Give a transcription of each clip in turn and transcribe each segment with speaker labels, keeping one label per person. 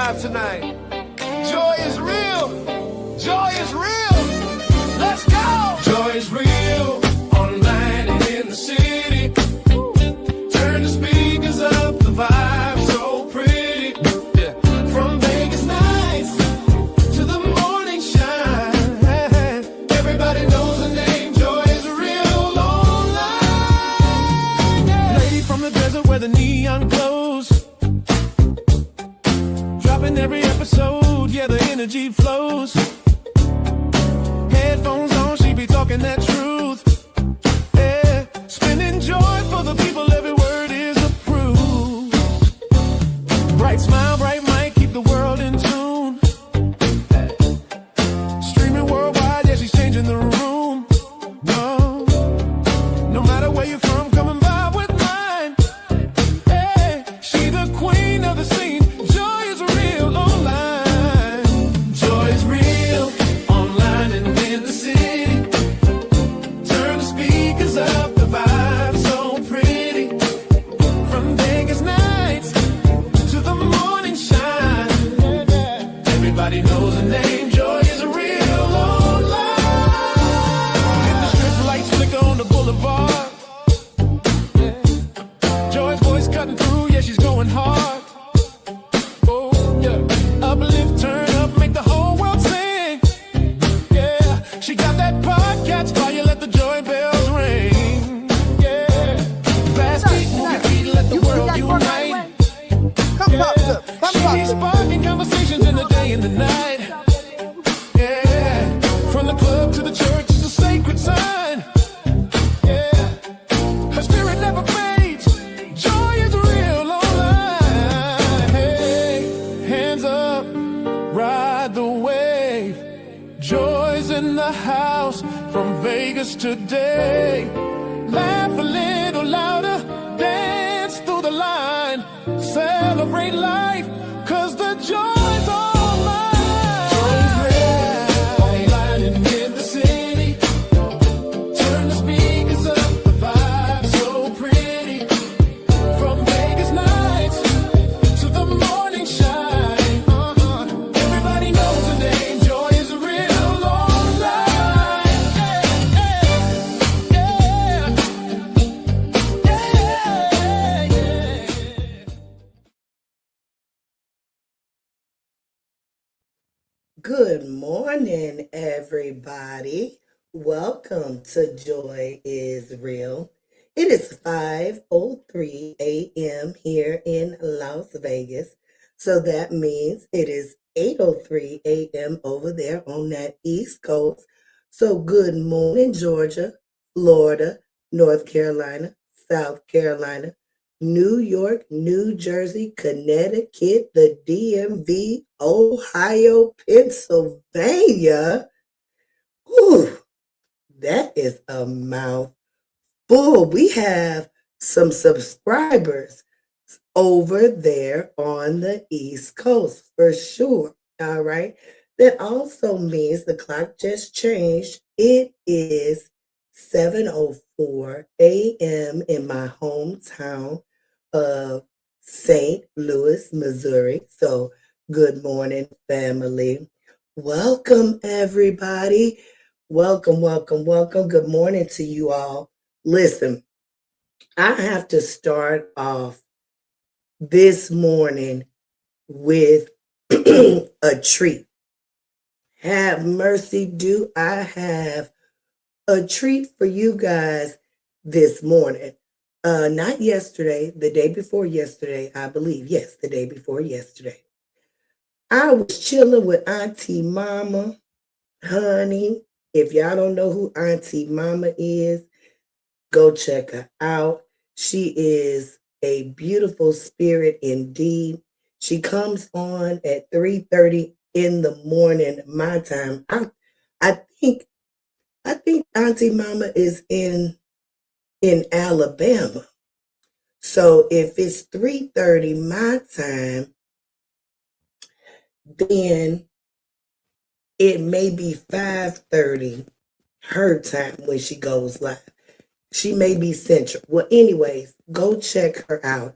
Speaker 1: Tonight. Joy is real. Joy is real. Let's go. Joy is real. Online and in the city. Turn the speakers up. The vibe so pretty. Yeah. From Vegas nights to the morning shine. Everybody knows the name. Joy is real online. Yeah. Lady from the desert where the neon glows. Dropping every episode, yeah, the energy flows. Headphones on, she be talking that truth. Yeah, spinning joy for the people, every word is approved. Bright smile, bright mic, keep the world in tune. Streaming worldwide, yeah, she's changing the room. No matter where you're from, come and vibe with mine. Hey, she the queen of the scene. Everybody knows the name. Joy is real online. And the strip lights flicker on the boulevard. Yeah. Joy's voice cutting through, yeah, she's going hard. Oh, yeah. Uplift, turn up, make the whole world sing. Yeah, she got that podcast fire, let the joy bells ring. Yeah, fast beat, move your feet, let the world unite. Yeah, she's sparking conversations in the day and the night. Yeah, from the club to the church, it's a sacred sign. Yeah, her spirit never fades. Joy is real online. Hey, hands up, ride the wave. Joy's in the house from Vegas today. Laugh a little louder, dance through the line. Celebrate life, 'cause the joy's all mine. Joy's real, online and in the city. Turn the speakers up, the vibe so pretty. From Vegas nights to the morning shine. Everybody knows the name. Joy is real online.
Speaker 2: Good morning, everybody. Welcome to Joy is Real. It is 5:03 a.m. here in Las Vegas. So that means it is 8:03 a.m. over there on that East Coast. So good morning, Georgia, Florida, North Carolina, South Carolina, New York, New Jersey, Connecticut, the DMV, Ohio, Pennsylvania. Whew, that is a mouthful. We have some subscribers over there on the East Coast for sure. All right. That also means the clock just changed. It is 7:04 a.m. in my hometown of St. Louis, Missouri. So good morning, family. Welcome, everybody. Welcome, welcome, welcome. Good morning to you all. Listen, I have to start off this morning with a treat. Have mercy, do I have a treat for you guys this morning. Not yesterday, the day before yesterday, I believe. Yes, the day before yesterday. I was chilling with Auntie Mama. Honey, if y'all don't know who Auntie Mama is, go check her out. She is a beautiful spirit indeed. She comes on at 3:30 in the morning, my time. I think Auntie Mama is in Alabama. So if it's 3:30 my time, then it may be 5:30 her time when she goes live. She may be central. Well, anyways, go check her out.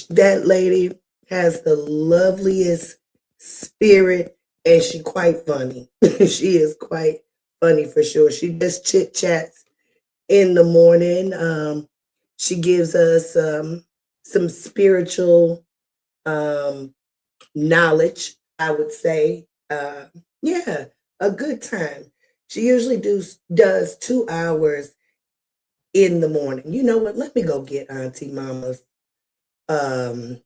Speaker 2: That lady has the loveliest spirit, and she quite funny. She is quite funny for sure. She just chit chats in the morning. She gives us some spiritual um, knowledge, I would say. Yeah, a good time. She usually does 2 hours in the morning. You know what? Let me go get Auntie Mama's um,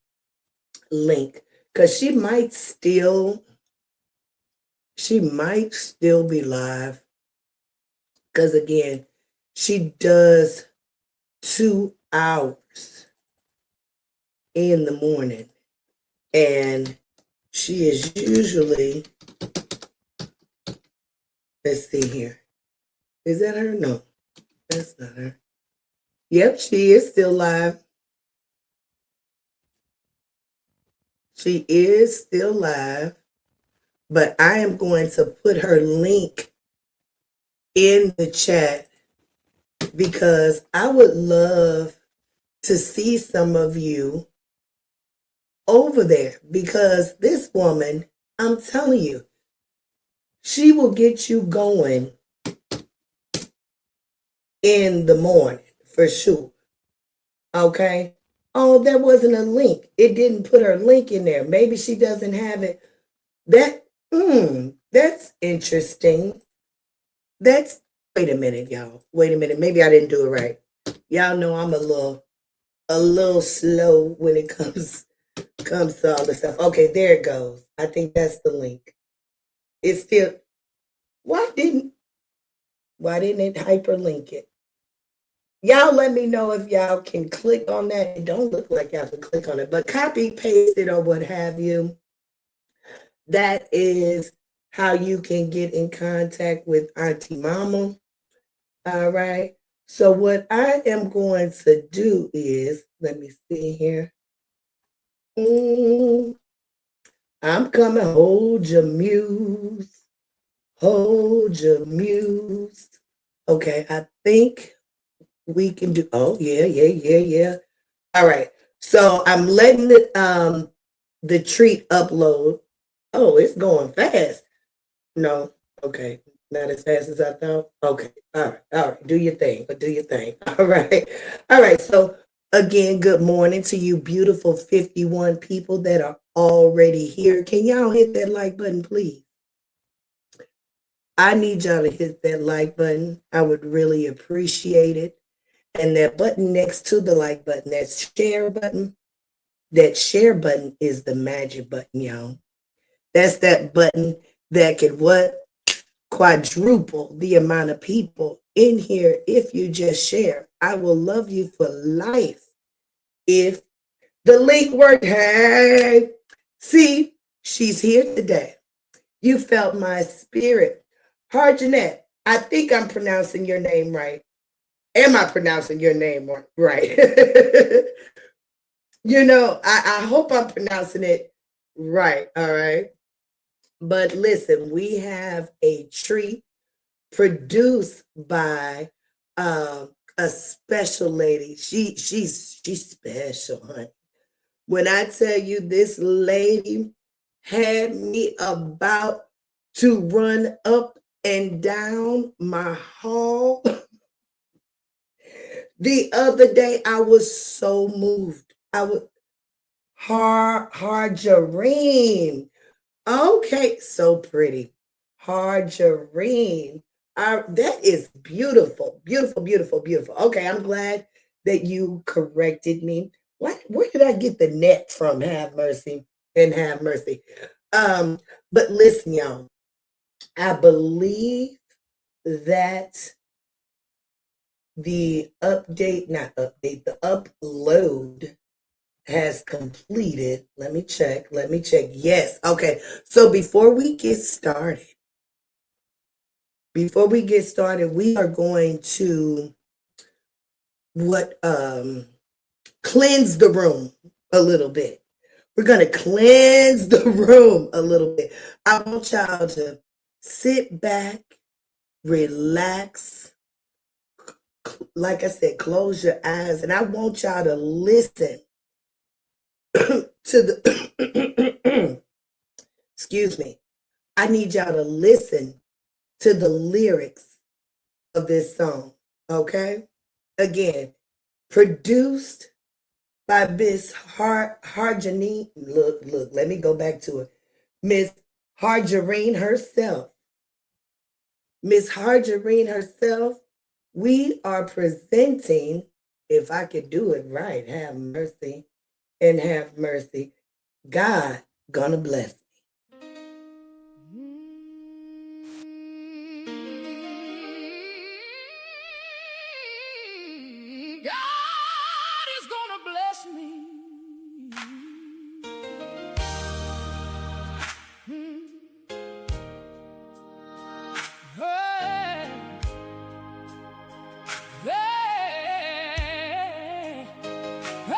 Speaker 2: link because she might still be live. Because again, she does 2 hours in the morning, and she is usually. Let's see here. Is that her? No, that's not her. Yep, she is still live. She is still live, but I am going to put her link in the chat because I would love to see some of you over there because this woman, I'm telling you, she will get you going in the morning for sure. Okay. Oh, there wasn't a link. It didn't put her link in there. Maybe she doesn't have it. That's interesting. That's Wait a minute, y'all. Wait a minute. Maybe I didn't do it right. Y'all know I'm a little slow when it comes to all the stuff. Okay, there it goes. I think that's the link. It's still why didn't why didn't it hyperlink it? Y'all let me know if y'all can click on that. It don't look like y'all can click on it, but copy, paste it, or what have you. That is how you can get in contact with Auntie Mama. All right. So what I am going to do is, let me see here. Mm, I'm coming. Hold your muse. Hold your muse. Okay, I think we can do. Oh yeah, yeah, yeah, yeah. All right. So I'm letting the treat upload. Oh, it's going fast. No, okay. Not as fast as I thought. Okay. All right. All right. Do your thing. But do your thing. All right. All right. So again, good morning to you beautiful 51 people that are already here. Can y'all hit that like button, please? I need y'all to hit that like button. I would really appreciate it. And that button next to the like button, that share button is the magic button, y'all. That's that button that can what? Quadruple the amount of people in here if you just share. I will love you for life if the link worked. Hey, see, she's here today. You felt my spirit. Harjanette, I think I'm pronouncing your name right. Am I pronouncing your name right? I hope I'm pronouncing it right. All right. But listen, we have a treat produced by a special lady. She's special, honey. When I tell you this lady had me about to run up and down my hall the other day, I was so moved. I was Harjareen. Okay, so pretty. Harjareen. That is beautiful, beautiful, beautiful, beautiful. Okay, I'm glad that you corrected me. Where did I get the net from? Have mercy and have mercy. Um, but listen, y'all, I believe that the not update, the upload has completed. Let me check. Let me check. Yes. Okay. So before we get started, we are going to what cleanse the room a little bit. We're gonna cleanse the room a little bit. I want y'all to sit back, relax, like I said, close your eyes, and I want y'all to listen to the, excuse me, I need y'all to listen to the lyrics of this song, okay? Again, produced by Miss Harjanine. Look, let me go back to it. Miss Harjarine herself. Miss Harjarine herself, we are presenting, if I could do it right, have mercy and have mercy. God gonna bless
Speaker 1: me. God is gonna bless me. Hey, hey, oh.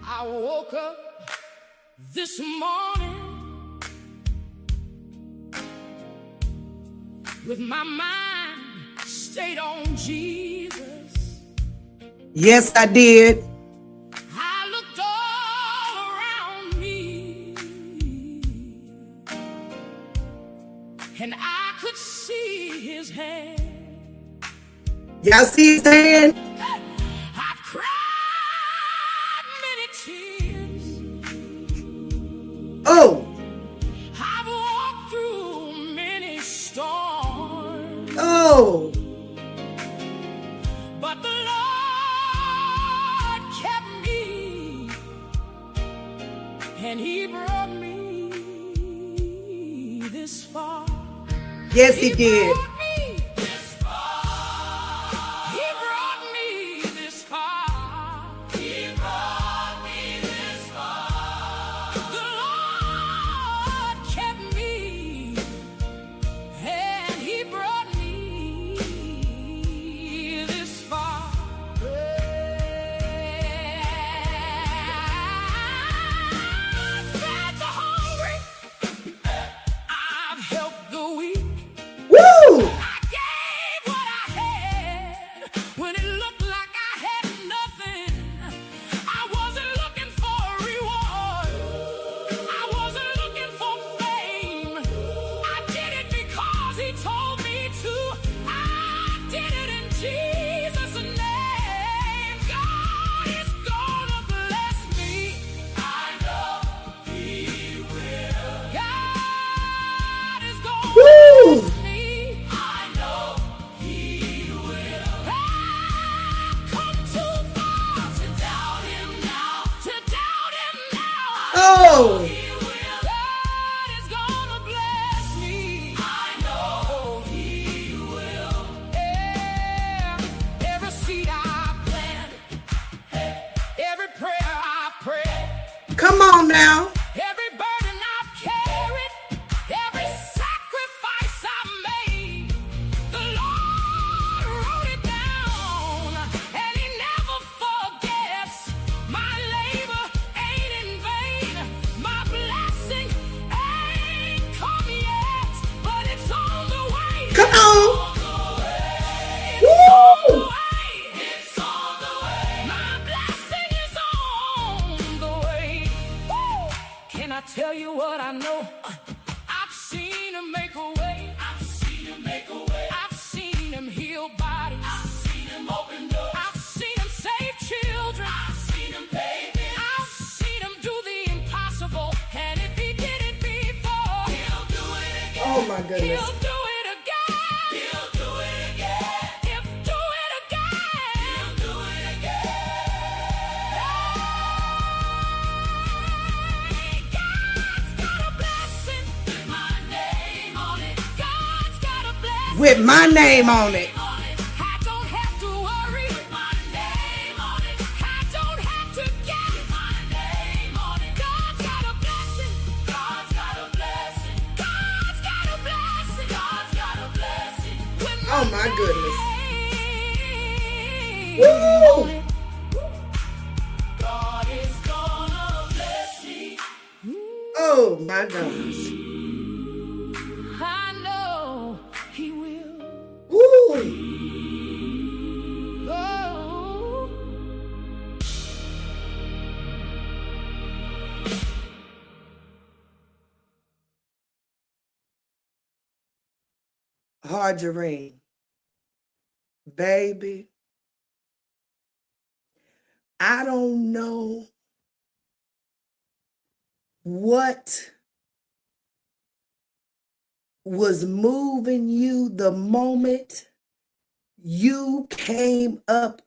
Speaker 1: I woke up this morning with my mind stayed on Jesus.
Speaker 2: Yes, I did.
Speaker 1: I looked all around me and I could see his hand.
Speaker 2: Y'all see his hand?
Speaker 1: I've cried many tears.
Speaker 2: Oh,
Speaker 1: I've walked through many storms.
Speaker 2: oh,
Speaker 1: But the Lord kept me, and he brought me this far.
Speaker 2: yes, he did.
Speaker 1: Brought me this far. He brought me this far. He brought me this far. The Lord kept me, and he brought me this far. I've fed the hungry. I've helped the weak.
Speaker 2: Woo!
Speaker 1: I gave what I had when it looked like I had nothing. I wasn't looking for a reward. I wasn't looking for fame. I did it because he told me to. I did it in Jesus' name. God is gonna bless me. I know he will. God is gonna
Speaker 2: Woo!
Speaker 1: bless me. I know he will. I've come too far to doubt him now. To doubt him now.
Speaker 2: Oh,
Speaker 1: He will. God is gonna bless me. I know he will. Every seed I plant, every prayer I pray,
Speaker 2: come on now.
Speaker 1: every burden I've carried, every sacrifice I've made, the Lord wrote it down, and he never forgets. My labor ain't in vain. My blessing ain't come yet, but it's on the way.
Speaker 2: Come on.
Speaker 1: It's on the
Speaker 2: Woo!
Speaker 1: way. It's on the way. My blessing is on the way. Woo! Can I tell you what I know? I've seen him make a way. I've seen him make a way. I've seen him heal bodies. I've seen him open doors. I've seen him save children. I've seen him pay bills. I've seen him do the impossible. And if he did it before, he'll do it again.
Speaker 2: Oh my goodness.
Speaker 1: He'll do it again. He'll do it again. He'll do it again. He'll do it again. God's got a blessing with my name on it. God's got a blessing
Speaker 2: With my name on it.
Speaker 1: on it. I don't have to worry with my name on it. I don't have to guess my name on it. God's got a blessing. God's got a blessing. God's got a blessing. God's got a blessing. With
Speaker 2: Oh my goodness.
Speaker 1: name
Speaker 2: Woo!
Speaker 1: on it. God is gonna bless me.
Speaker 2: Oh my gosh. Margarine, baby, I don't know what was moving you the moment you came up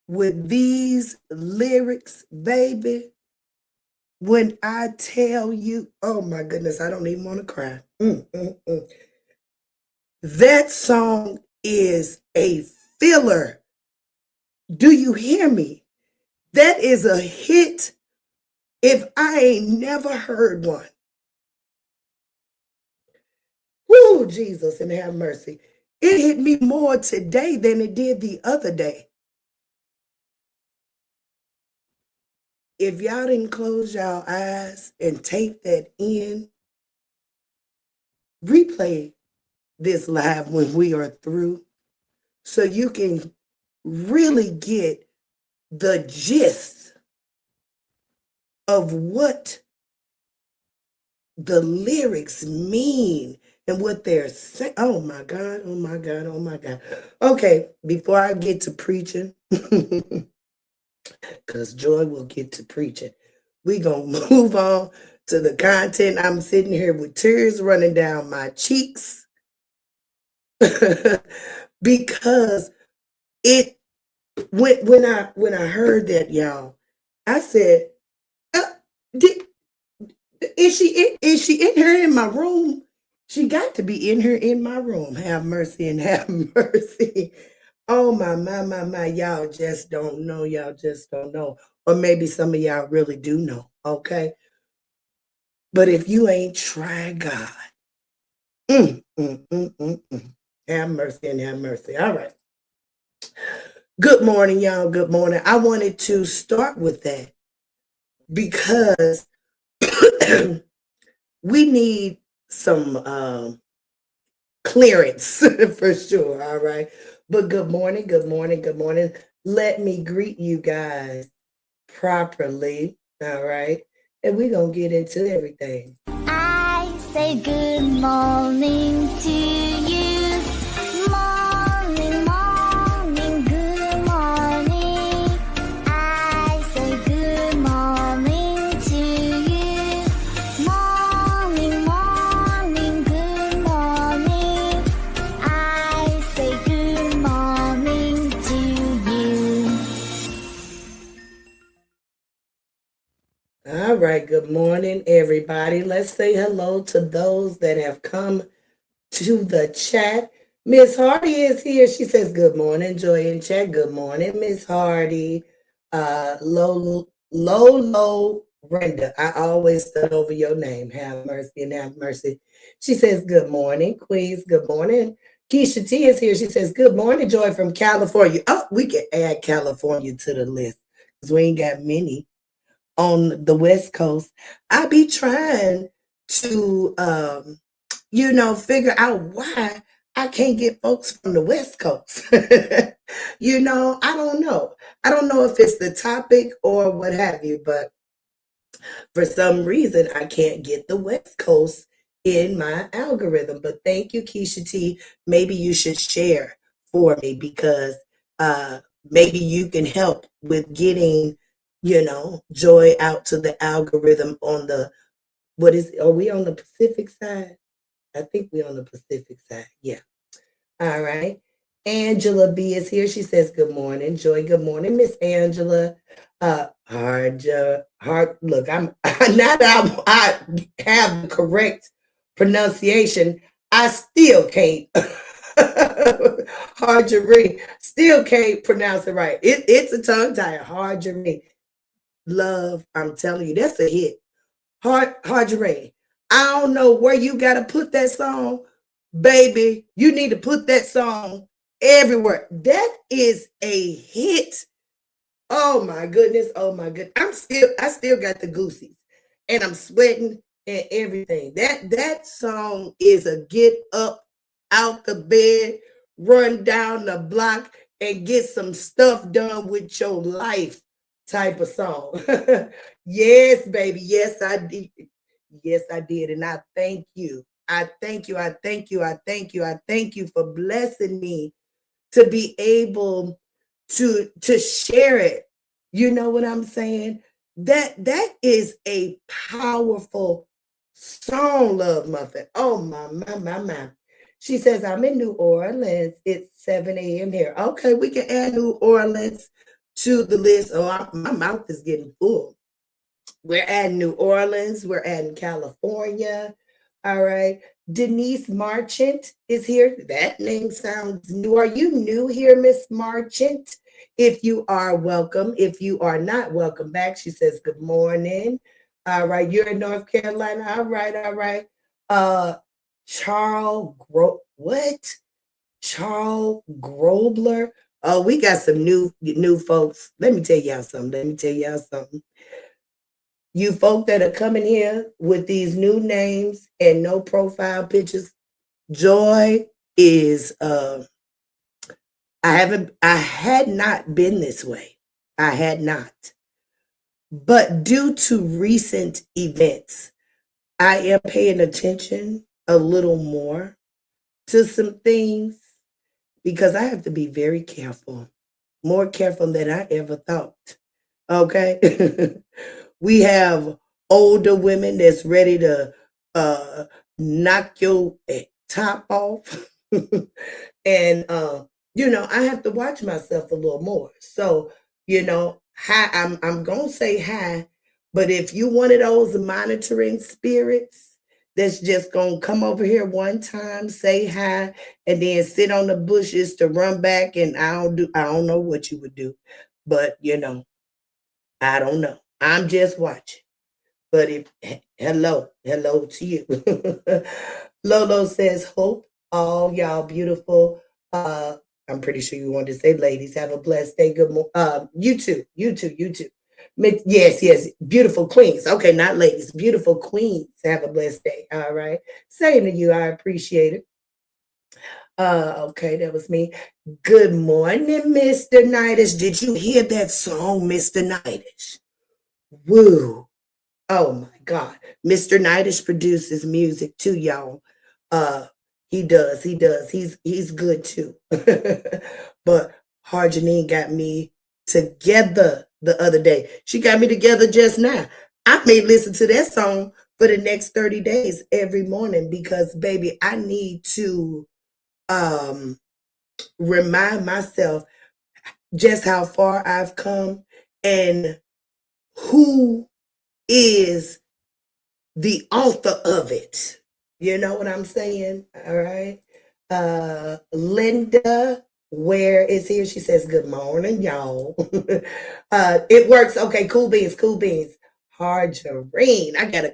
Speaker 2: with these lyrics, baby. When I tell you, oh my goodness, I don't even want to cry. That song is a filler. Do you hear me? That is a hit if I ain't never heard one. Whoo, Jesus, and have mercy. It hit me more today than it did the other day. If y'all didn't close y'all eyes and take that in, replay this live when we are through so you can really get the gist of what the lyrics mean and what they're saying. Oh my God, oh my God, oh my God. Okay, before I get to preaching, because Joy will get to preaching, we going to move on to the content. I'm sitting here with tears running down my cheeks because it when I heard that, y'all, I said, did, is she in here in my room? She got to be in here in my room. Have mercy and have mercy. Oh my, y'all just don't know. Y'all just don't know. Or maybe some of y'all really do know. Okay. But if you ain't tried God, mm, mm, mm, mm, mm. Have mercy and have mercy. All right. Good morning, y'all. Good morning. I wanted to start with that because we need some clearance for sure. All right. But good morning, good morning, good morning. Let me greet you guys properly. All right. And we're going to get into everything.
Speaker 3: I say good morning to you. Morning, morning, good morning. I say good morning to you. Morning, morning, good morning. I say good morning to you.
Speaker 2: All right. Good morning, everybody. Let's say hello to those that have come to the chat. Miss Hardy is here. She says, good morning, Joy in chat. Good morning, Miss Hardy. Lolo Brenda. I always said over your name. Have mercy and have mercy. She says, good morning, Queens. Good morning. Keisha T is here. She says, good morning, Joy from California. Oh, we can add California to the list because we ain't got many on the West Coast. I be trying to figure out why I can't get folks from the West Coast. I don't know. I don't know if it's the topic or what have you, but for some reason, I can't get the West Coast in my algorithm. But thank you, Keisha T. Maybe you should share for me because maybe you can help with getting, Joy out to the algorithm on are we on the Pacific side? I think we're on the Pacific side. Yeah. All right. Angela B is here. She says, good morning, Joy. Good morning, Miss Angela. Look, I'm now that I have the correct pronunciation, I still can't. Hargery, still can't pronounce it right. It's a tongue tie. Hargery, love. I'm telling you, that's a hit. Hargery. I don't know where you got to put that song, baby. You need to put that song everywhere. That is a hit. Oh my goodness. Oh my goodness. I still got the goosies and I'm sweating and everything. That song is a get up out the bed, run down the block and get some stuff done with your life type of song. Yes, baby. Yes, I did. Yes, I did. And I thank you I thank you. I thank you. I thank you. I thank you for blessing me to be able to share it. You know what I'm saying? That is a powerful song, Love Muffin. Oh my. She says, I'm in New Orleans. It's 7 a.m. here. Okay, we can add New Orleans to the list. Oh, my mouth is getting full. We're adding New Orleans. We're adding California. All right. Denise Marchant is here. That name sounds new. Are you new here, Miss Marchant? If you are, welcome. If you are not, welcome back. She says, good morning. All right. You're in North Carolina. All right. All right. What? Charles Grobler. Oh, we got some new folks. Let me tell y'all something. Let me tell y'all something. You folk that are coming here with these new names and no profile pictures, Joy is I had not been this way. I had not. But due to recent events, I am paying attention a little more to some things because I have to be very careful, more careful than I ever thought. Okay. We have older women that's ready to knock your top off. And I have to watch myself a little more. So, hi, I'm gonna say hi, but if you one of those monitoring spirits that's just gonna come over here one time, say hi, and then sit on the bushes to run back, and I don't know what you would do, but I don't know. I'm just watching. But hello to you. Lolo says, hope all y'all beautiful. I'm pretty sure you wanted to say ladies. Have a blessed day. Good morning. You too. Yes. Beautiful queens. Okay, not ladies. Beautiful queens. Have a blessed day. All right. Saying to you, I appreciate it. Okay, that was me. Good morning, Mr. Nightish. Did you hear that song, Mr. Nightish? Woo. Oh my God. Mr. Nightish produces music too, y'all. Uh he does. He's good too. But Harjanine got me together the other day. She got me together just now. I may listen to that song for the next 30 days every morning because baby, I need to um remind myself just how far I've come and who is the author of it. You know what I'm saying? All right. Linda Where is here. She says, good morning, y'all. It works. Okay, cool beans. Harjarine. I'm gonna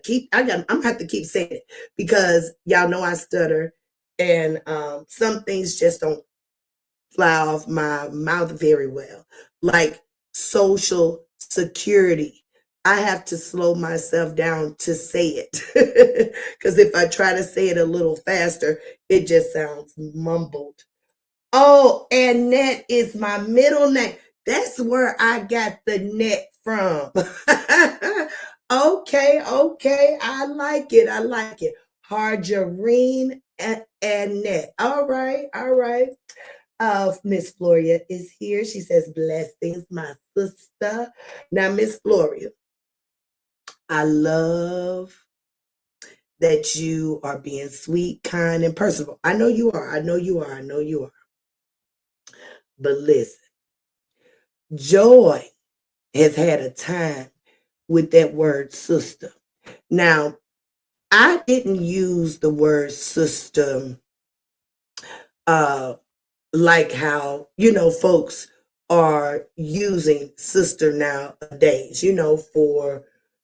Speaker 2: have to keep saying it because y'all know I stutter and some things just don't fly off my mouth very well. Like social security. I have to slow myself down to say it. Because if I try to say it a little faster, it just sounds mumbled. Oh, and Net is my middle name. That's where I got the net from. Okay. I like it. Harjarine and Net. All right. Miss Floria is here. She says, blessings, my sister. Now, Miss Floria, I love that you are being sweet, kind, and personable. I know you are. But listen, Joy has had a time with that word sister. Now, I didn't use the word sister uh, like how, folks are using sister nowadays, for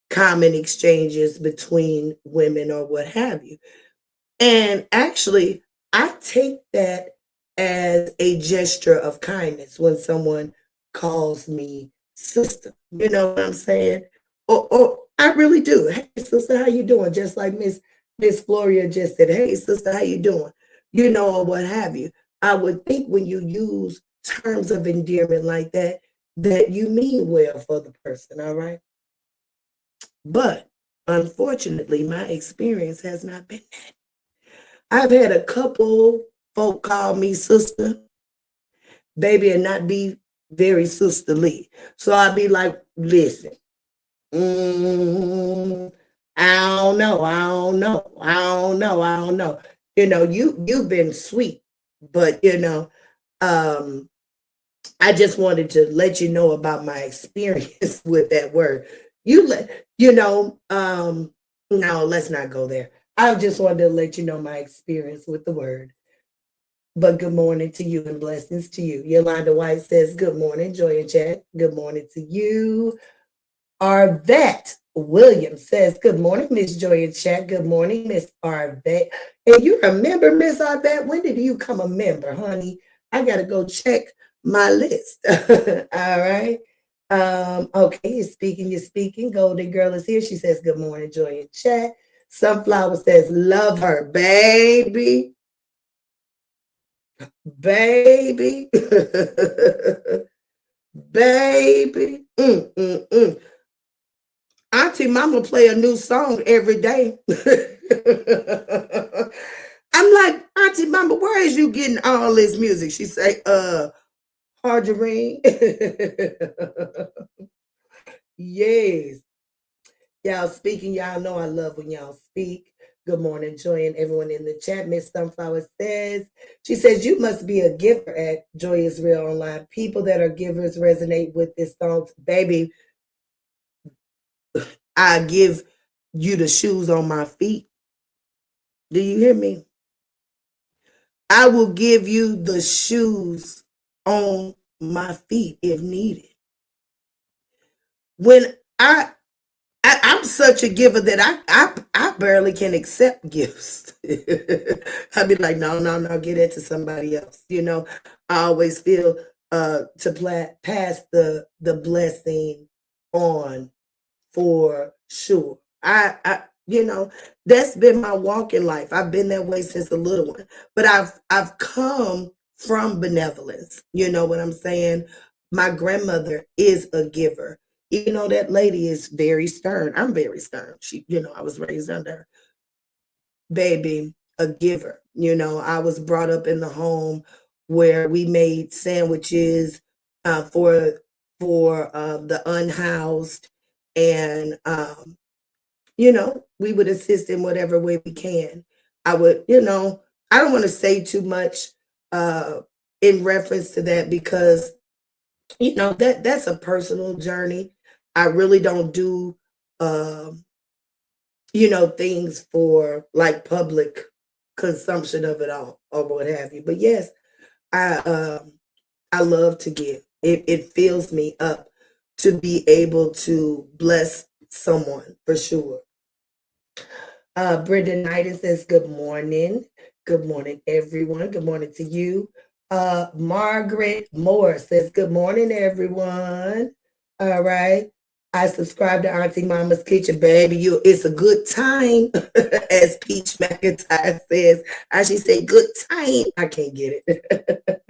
Speaker 2: common exchanges between women or what have you. And actually, I take that as a gesture of kindness when someone calls me sister. You know what I'm saying? Or I really do. Hey, sister, how you doing? Just like Miss Gloria just said, hey, sister, how you doing? Or what have you. I would think when you use terms of endearment like that, that you mean well for the person, all right? But unfortunately, my experience has not been that. I've had a couple folk call me sister, baby, and not be very sisterly. So I'd be like, listen, mm, I don't know, I don't know, I don't know, I don't know. You've been sweet, but um, I just wanted to let you know about my experience with that word. No, let's not go there. I just wanted to let you know my experience with the word. But good morning to you and blessings to you. Yolanda White says, good morning, Joy and Chat. Good morning to you. Arvette Williams says, good morning, Miss Joy and Chat. Good morning, Miss Arvette. And you remember, Miss Arvette, when did you come a member, honey? I got to go check my list. All right. Okay, you're speaking. Golden Girl is here. She says, good morning, Joy and Chat. Sunflower says, love her, baby. Baby. Baby. Auntie Mama play a new song every day. I'm like, Auntie Mama, where is you getting all this music? She say, Margarine. Yes. Y'all speaking, y'all know I love when y'all speak. Good morning, Joy, and everyone in the chat. Miss Sunflower says, she says, you must be a giver at Joy is Real Online. People that are givers resonate with this song. Baby, I give you the shoes on my feet. Do you hear me? I will give you the shoes on my feet if needed. When I'm such a giver that I barely can accept gifts. I'd be like, no, no, no, get it to somebody else. I always feel pass the blessing on for sure. That's been my walk in life. I've been that way since a little one. But I've come from benevolence. You know what I'm saying? My grandmother is a giver. That lady is very stern. I'm very stern. I was raised under her. Baby, a giver. I was brought up in the home where we made sandwiches for the unhoused, and we would assist in whatever way we can. I don't want to say too much in reference to that because that's a personal journey. I really don't do things for like public consumption of it all or what have you. But yes, I love to give. It fills me up to be able to bless someone for sure. Brenda Knighton says, good morning. Good morning, everyone. Good morning to you. Margaret Moore says, good morning, everyone. All right. I subscribe to Auntie Mama's Kitchen, baby. It's a good time, as Peach McIntyre says. I should say good time. I can't get it.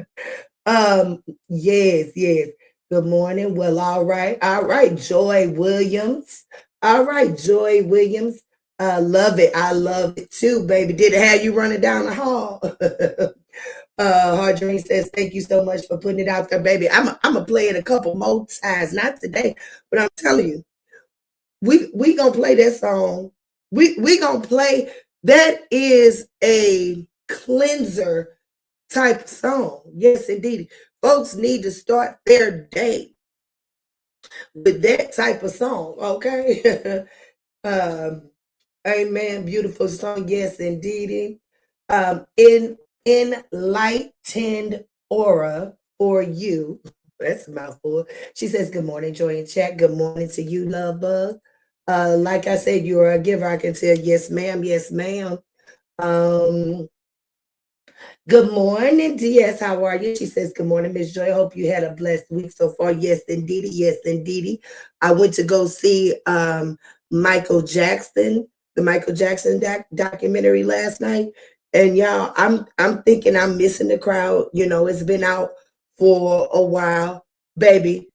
Speaker 2: Yes, yes. Good morning. Well, all right. All right, Joy Williams. All right, Joy Williams. I love it. I love it too, baby. Did it have you running down the hall? Hardrine says, thank you so much for putting it out there, baby. I'm gonna play it a couple more times, not today, but I'm telling you, we gonna play that song. We gonna play. That is a cleanser type song. Yes, indeed. Folks need to start their day with that type of song, okay? Amen. Beautiful song. Yes, indeed. In enlightened aura for you. That's a mouthful. She says, good morning, Joy and Chat. Good morning to you, love bug. Like I said, you are a giver. I can tell. Yes, ma'am. Yes, ma'am. Good morning, DS. How are you? She says, good morning, Miss Joy. I hope you had a blessed week so far. Yes, indeedy. Yes, indeedy. I went to go see Michael Jackson, the Michael Jackson documentary last night. And y'all, I'm thinking I'm missing the crowd. It's been out for a while. Baby,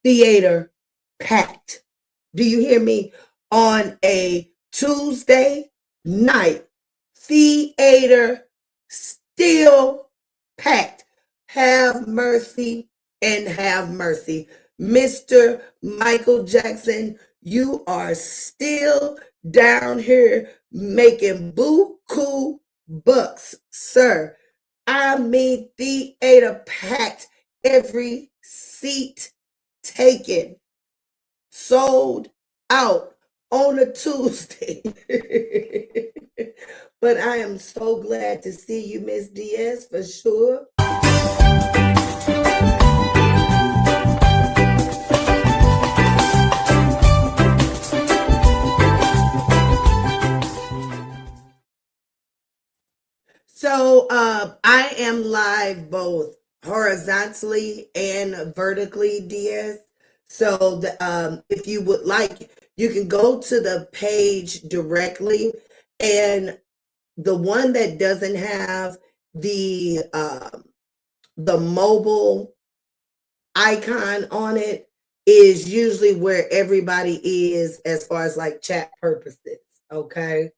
Speaker 2: theater packed. Do you hear me? On a Tuesday night, theater still packed. Have mercy and have mercy. Mr. Michael Jackson, you are still down here making buku bucks, sir. I mean, theater packed, every seat taken, sold out on a Tuesday. But I am so glad to see you, Miss Diaz, for sure. So I am live both horizontally and vertically, Diaz. So if you would like, you can go to the page directly, and the one that doesn't have the mobile icon on it is usually where everybody is as far as like chat purposes. Okay.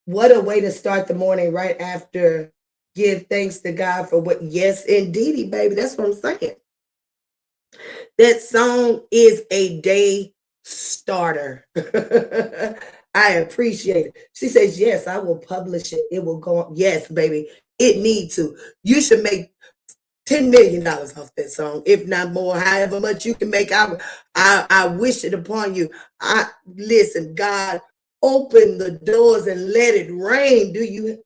Speaker 2: What a way to start the morning right after give thanks to God for what. Yes, indeedy, baby. That's what I'm saying. That song is a day starter. I appreciate it. She says, yes, I will publish it. It will go on. Yes, baby. It needs to. You should make $10 million off that song, if not more. However much you can make, I wish it upon you. Listen, God, open the doors and let it rain. Do you?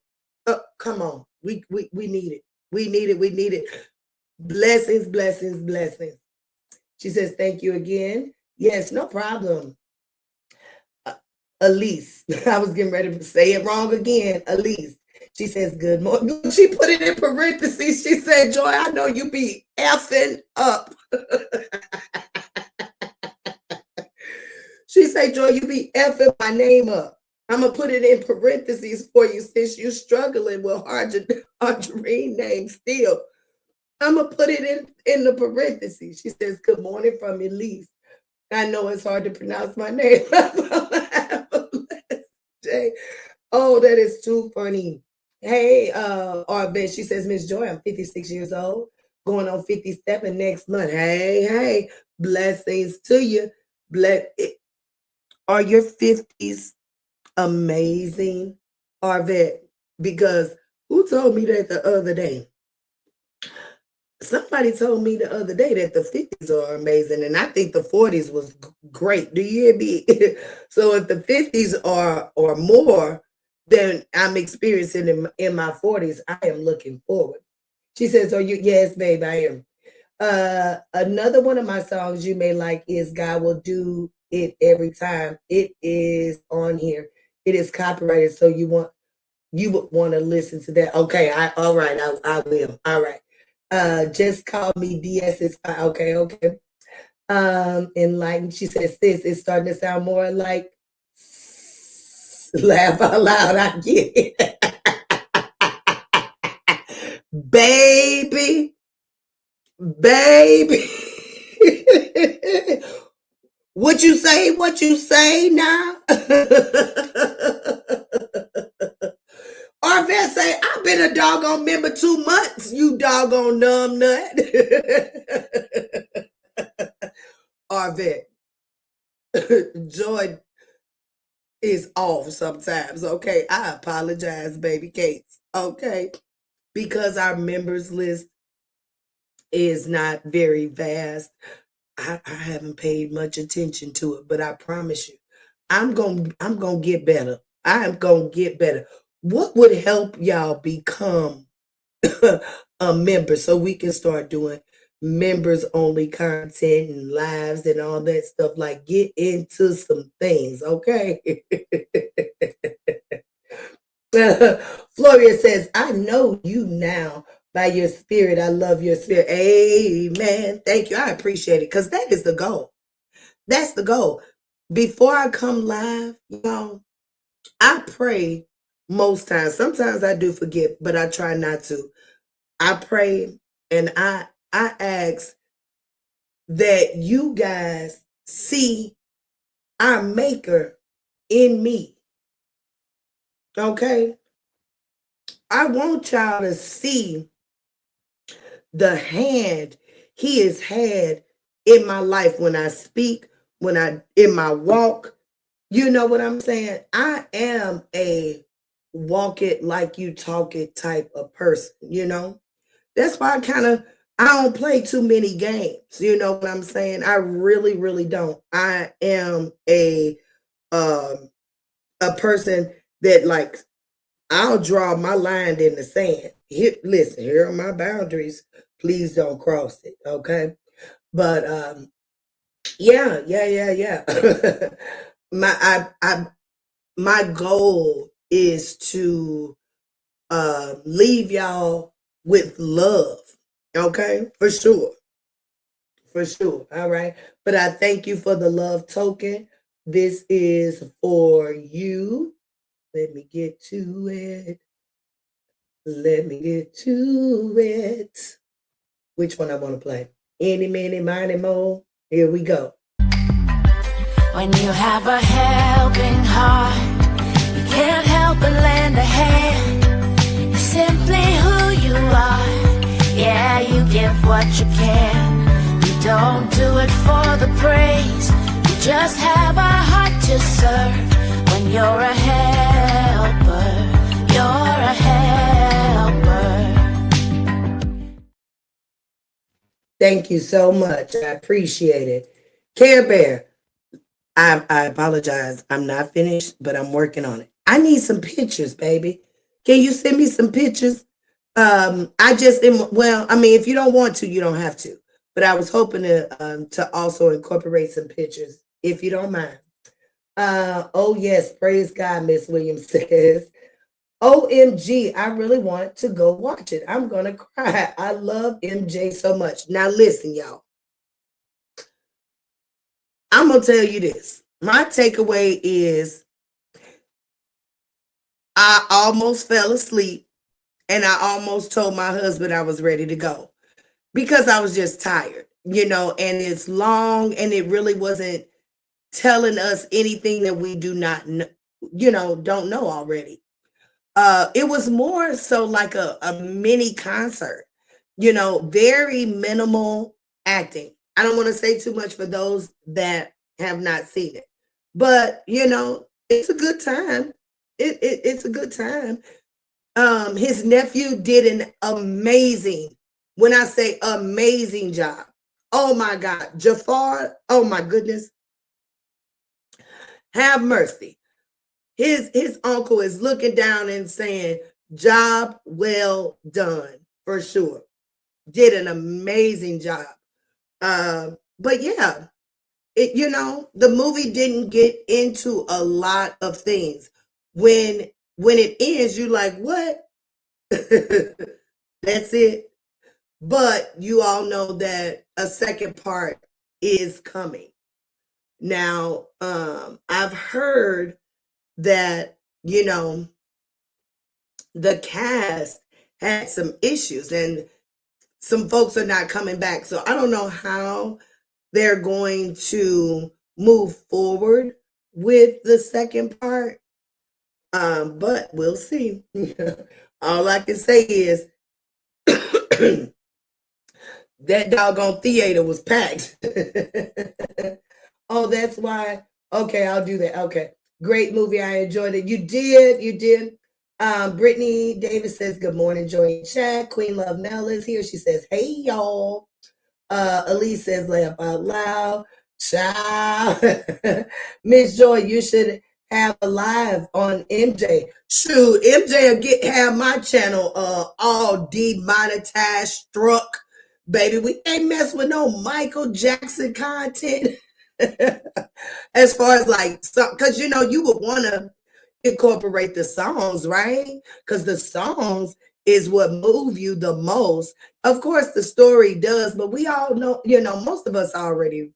Speaker 2: Come on, we need it. We need it. We need it. Blessings, blessings, blessings. She says, thank you again. Yes, no problem. Elise, I was getting ready to say it wrong again. Elise. She says, good morning. She put it in parentheses. She said, Joy, I know you be effing up. She said, Joy, you be effing my name up. I'm going to put it in parentheses for you since you're struggling with Argerine name still. I'm going to put it in the parentheses. She says, good morning from Elise. I know it's hard to pronounce my name. Oh, that is too funny. Hey, Arvin, she says, Miss Joy, I'm 56 years old, going on 57 next month. Hey, blessings to you. Are your 50s amazing, Arvin? Because who told me that the other day? Somebody told me the other day that the 50s are amazing, and I think the 40s was great. Do you hear me? So if the 50s are more than I'm experiencing in my 40s, I am looking forward. She says, "Are you?" Yes, babe, I am. Another one of my songs you may like is "God Will Do It Every Time." It is on here. It is copyrighted, so you would want to listen to that. Okay, all right, I will. All right. Just call me DS. It's fine. Okay. Enlightened. She says, sis, it's starting to sound more like laugh out loud. I get it. Baby. What you say now? Arvette say, I've been a doggone member 2 months, you doggone numb nut. Arvette, Joy is off sometimes, okay? I apologize, baby cakes, okay? Because our members list is not very vast. I haven't paid much attention to it, but I promise you, I'm gonna get better. I am gonna get better. What would help y'all become a member so we can start doing members only content and lives and all that stuff? Like, get into some things, okay? Floria says, I know you now by your spirit. I love your spirit. Amen. Thank you. I appreciate it, because that is the goal. That's the goal. Before I come live, y'all, I pray most times. Sometimes I do forget, but I try not to. I pray and I ask that you guys see our maker in me. Okay. I want y'all to see the hand he has had in my life when I speak, when I in my walk. You know what I'm saying? I am a walk it like you talk it type of person, you know? That's why I don't play too many games. You know what I'm saying? I really, really don't. I am um a person that like I'll draw my line in the sand. Here, listen, here are my boundaries. Please don't cross it. Okay. But yeah. My my goal is to leave y'all with love. Okay, for sure. For sure. All right. But I thank you for the love token. This is for you. Let me get to it. Let me get to it. Which one I want to play? Any, many, miny, mo. Here we go.
Speaker 1: When you have a helping heart, you can't help but lend a hand. You're simply who you are. Yeah, you give what you can. You don't do it for the praise. You just have a heart to serve. When you're a helper, you're a helper.
Speaker 2: Thank you so much. I appreciate it. Care Bear, I apologize. I'm not finished, but I'm working on it. I need some pictures, baby. Can you send me some pictures? I just am, well, I mean, if you don't want to, you don't have to. But I was hoping to also incorporate some pictures, if you don't mind. Oh yes, praise God, Miss Williams says. OMG, I really want to go watch it. I'm gonna cry. I love MJ so much. Now listen, y'all. I'm gonna tell you this. My takeaway is I almost fell asleep and I almost told my husband I was ready to go because I was just tired, you know, and it's long and it really wasn't telling us anything that we do not know, you know, don't know already. It was more so like a mini concert, you know, very minimal acting. I don't want to say too much for those that have not seen it, but you know, it's a good time. It's a good time. His nephew did an amazing, when I say amazing job. Oh my God, Jafar, oh my goodness, have mercy. His uncle is looking down and saying, job well done, for sure. Did an amazing job. But yeah, it, you know, the movie didn't get into a lot of things. When it ends, you're like, what? That's it. But you all know that a second part is coming. Now, I've heard that, you know, the cast had some issues and some folks are not coming back. So I don't know how they're going to move forward with the second part. But we'll see. All I can say is that doggone theater was packed. Oh, that's why. Okay, I'll do that. Okay. Great movie. I enjoyed it. You did. Brittany Davis says, good morning, Joy and chat. Queen Love Mel is here. She says, hey, y'all. Elise says, laugh out loud. Child. Miss Joy, you should have a live on MJ. Shoot, MJ will have my channel all demonetized, struck. Baby, we ain't mess with no Michael Jackson content. As far as like, because you know, you would want to incorporate the songs, right? Because the songs is what move you the most. Of course, the story does, but we all know, you know, most of us already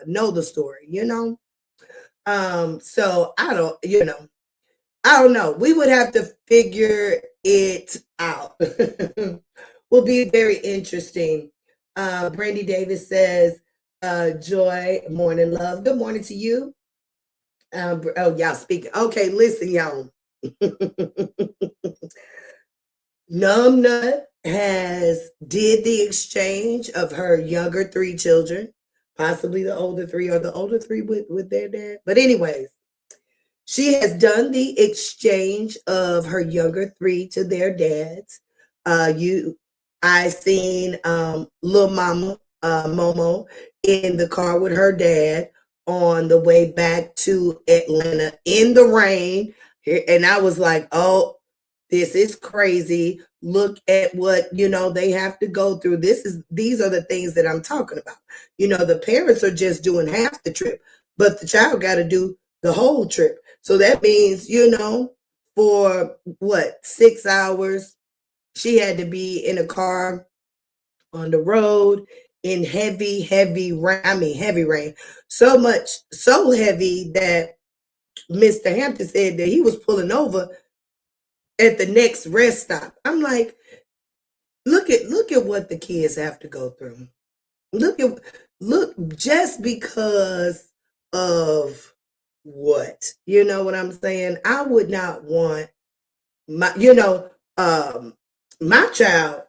Speaker 2: know the story, you know. So I don't, you know, I don't know. We would have to figure it out. Will be very interesting. Brandy Davis says, Joy, morning, love. Good morning to you. Oh, y'all speaking. Okay, listen, y'all. Numbnut has did the exchange of her younger three children, possibly the older three or the older three with their dad. But anyways, she has done the exchange of her younger three to their dads. You, I seen little Mama Momo in the car with her dad on the way back to Atlanta in the rain, and I was like, "Oh, this is crazy. Look at what they have to go through. These are the things that I'm talking about. The parents are just doing half the trip, but the child got to do the whole trip. So that means, for what, 6 hours, she had to be in a car on the road in heavy, heavy rain. I mean, heavy rain. So much, so heavy that Mr. Hampton said that he was pulling over at the next rest stop. I'm like, look at what the kids have to go through. Look just because of what? You know what I'm saying? I would not want my child.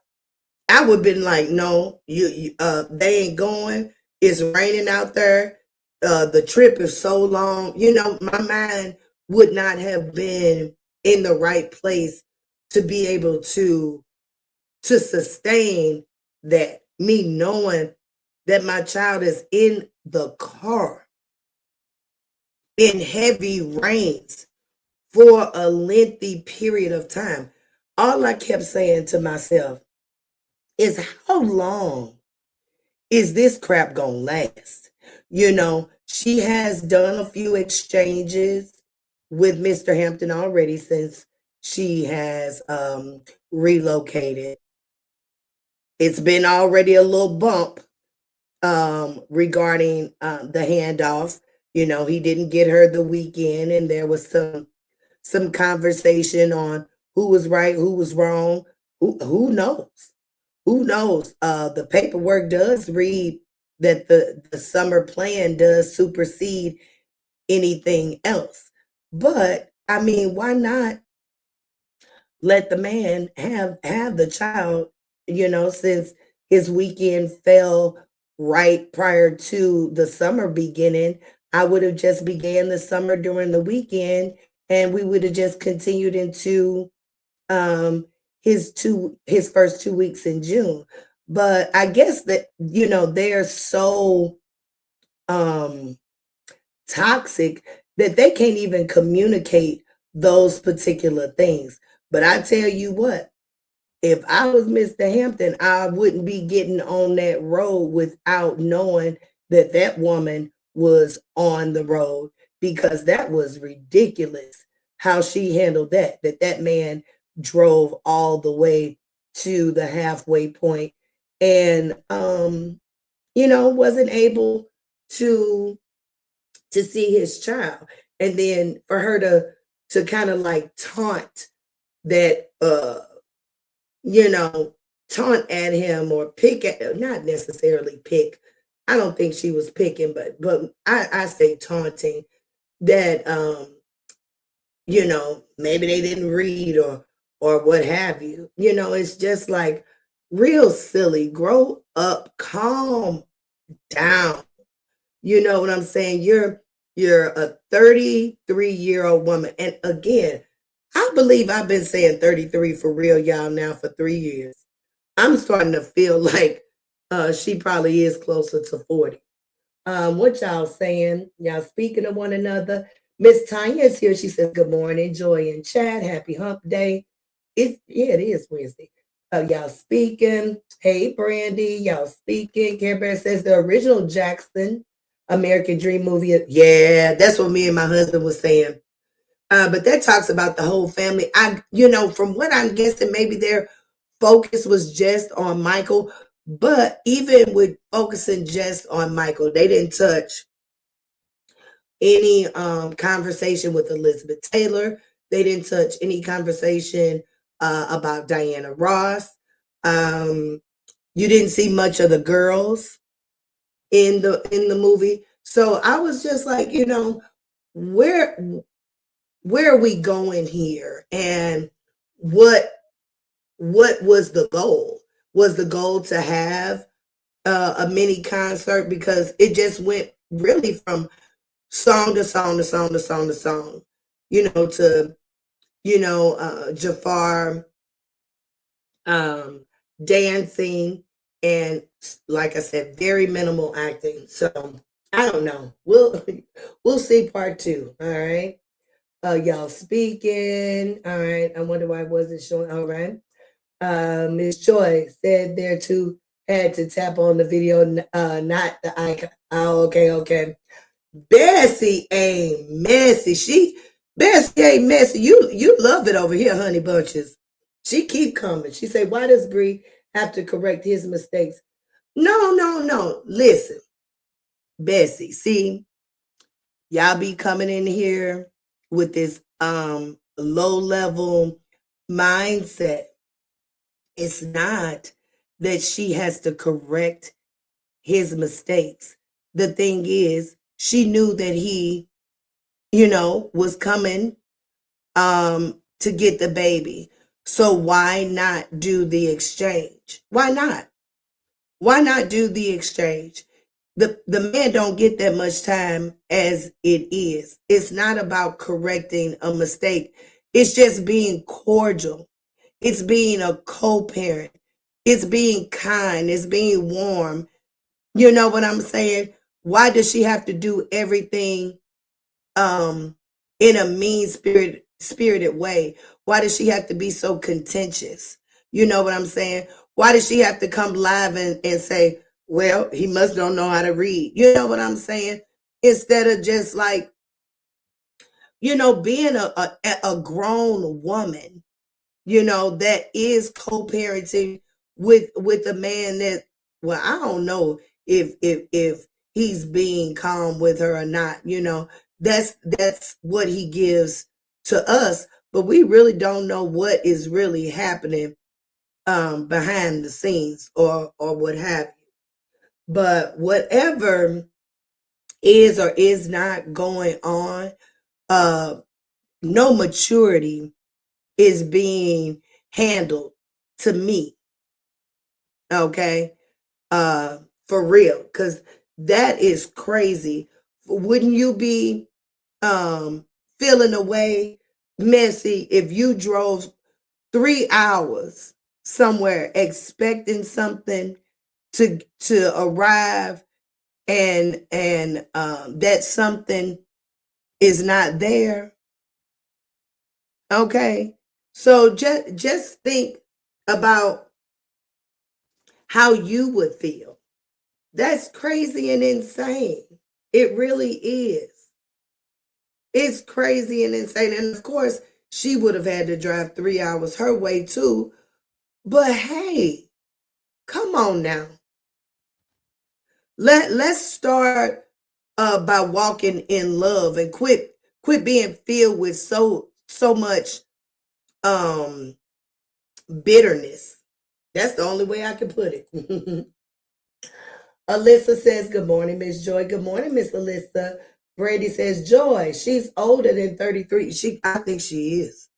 Speaker 2: I would have been like, no, they ain't going. It's raining out there. The trip is so long. My mind would not have been in the right place to be able to sustain that. Me knowing that my child is in the car in heavy rains for a lengthy period of time. All I kept saying to myself is, how long is this crap gonna last? She has done a few exchanges with Mr. Hampton already since she has relocated. It's been already a little bump regarding the handoff. He didn't get her the weekend, and there was some conversation on who was right, who was wrong. Who knows? Who knows? The paperwork does read that the summer plan does supersede anything else. But I mean, why not let the man have the child, since his weekend fell right prior to the summer beginning. I would have just began the summer during the weekend, and we would have just continued into um his first 2 weeks in June. But I guess that they're so um toxic that they can't even communicate those particular things. But I tell you what, if I was Mr. Hampton, I wouldn't be getting on that road without knowing that that woman was on the road, because that was ridiculous how she handled that man drove all the way to the halfway point and wasn't able to see his child. And then for her to kind of like taunt that you know, taunt at him or pick at, not necessarily pick. I don't think she was picking, but I say taunting that maybe they didn't read or what have you. It's just like real silly. Grow up, calm down. You know what I'm saying? You're a 33-year-old woman. And again, I believe I've been saying 33 for real, y'all, now for 3 years. I'm starting to feel like she probably is closer to 40. What y'all saying? Y'all speaking to one another. Miss Tanya is here. She says, good morning, Joy and Chad. Happy hump day. It is Wednesday. Y'all speaking. Hey, Brandy. Y'all speaking. Care Bear says the original Jackson American Dream movie. Yeah, that's what me and my husband was saying. But that talks about the whole family. From what I'm guessing, maybe their focus was just on Michael. But even with focusing just on Michael, they didn't touch any conversation with Elizabeth Taylor. They didn't touch any conversation about Diana Ross. You didn't see much of the girls in the movie. So I was just like, where where are we going here, and what was the goal? Was the goal to have a mini concert? Because it just went really from song to song to song to song to song, to Jafar um, dancing, and like I said, very minimal acting. So I don't know. We'll see part two. All right. Y'all speaking. All right. I wonder why I wasn't showing. All right. Miss Joy said there too had to tap on the video, not the icon. Oh, okay, okay. Bessie ain't messy. Bessie ain't messy. You love it over here, honey bunches. She keep coming. She say, why does Bree have to correct his mistakes? No, no, no. Listen, Bessie. See, y'all be coming in here with this low level mindset. It's not that she has to correct his mistakes. The thing is, she knew that he, was coming to get the baby. So why not do the exchange? Why not? Why not do the exchange? The man don't get that much time as it is. It's not about correcting a mistake. It's just being cordial. It's being a co-parent. It's being kind. It's being warm. You know what I'm saying? Why does she have to do everything um in a spirited way? Why does she have to be so contentious? You know what I'm saying? Why does she have to come live and say, well, he must don't know how to read? You know what I'm saying? Instead of just like, being a grown woman, that is co-parenting with a man that, well, I don't know if he's being calm with her or not. That's what he gives to us, but we really don't know what is really happening behind the scenes, or what have you. But whatever is or is not going on, uh no maturity is being handled, to me. Okay. For real, because that is crazy. Wouldn't you be feeling away, messy, if you drove 3 hours somewhere expecting something to arrive, and that something is not there? Okay. So just think about how you would feel. That's crazy and insane. It really is. It's crazy and insane. And of course, she would have had to drive 3 hours her way too. But hey, come on now. Let's start by walking in love, and quit being filled with so much um bitterness. That's the only way I can put it. Alyssa says, good morning, Miss Joy. Good morning, Miss Alyssa. Brandy says, Joy, she's older than 33. I think she is.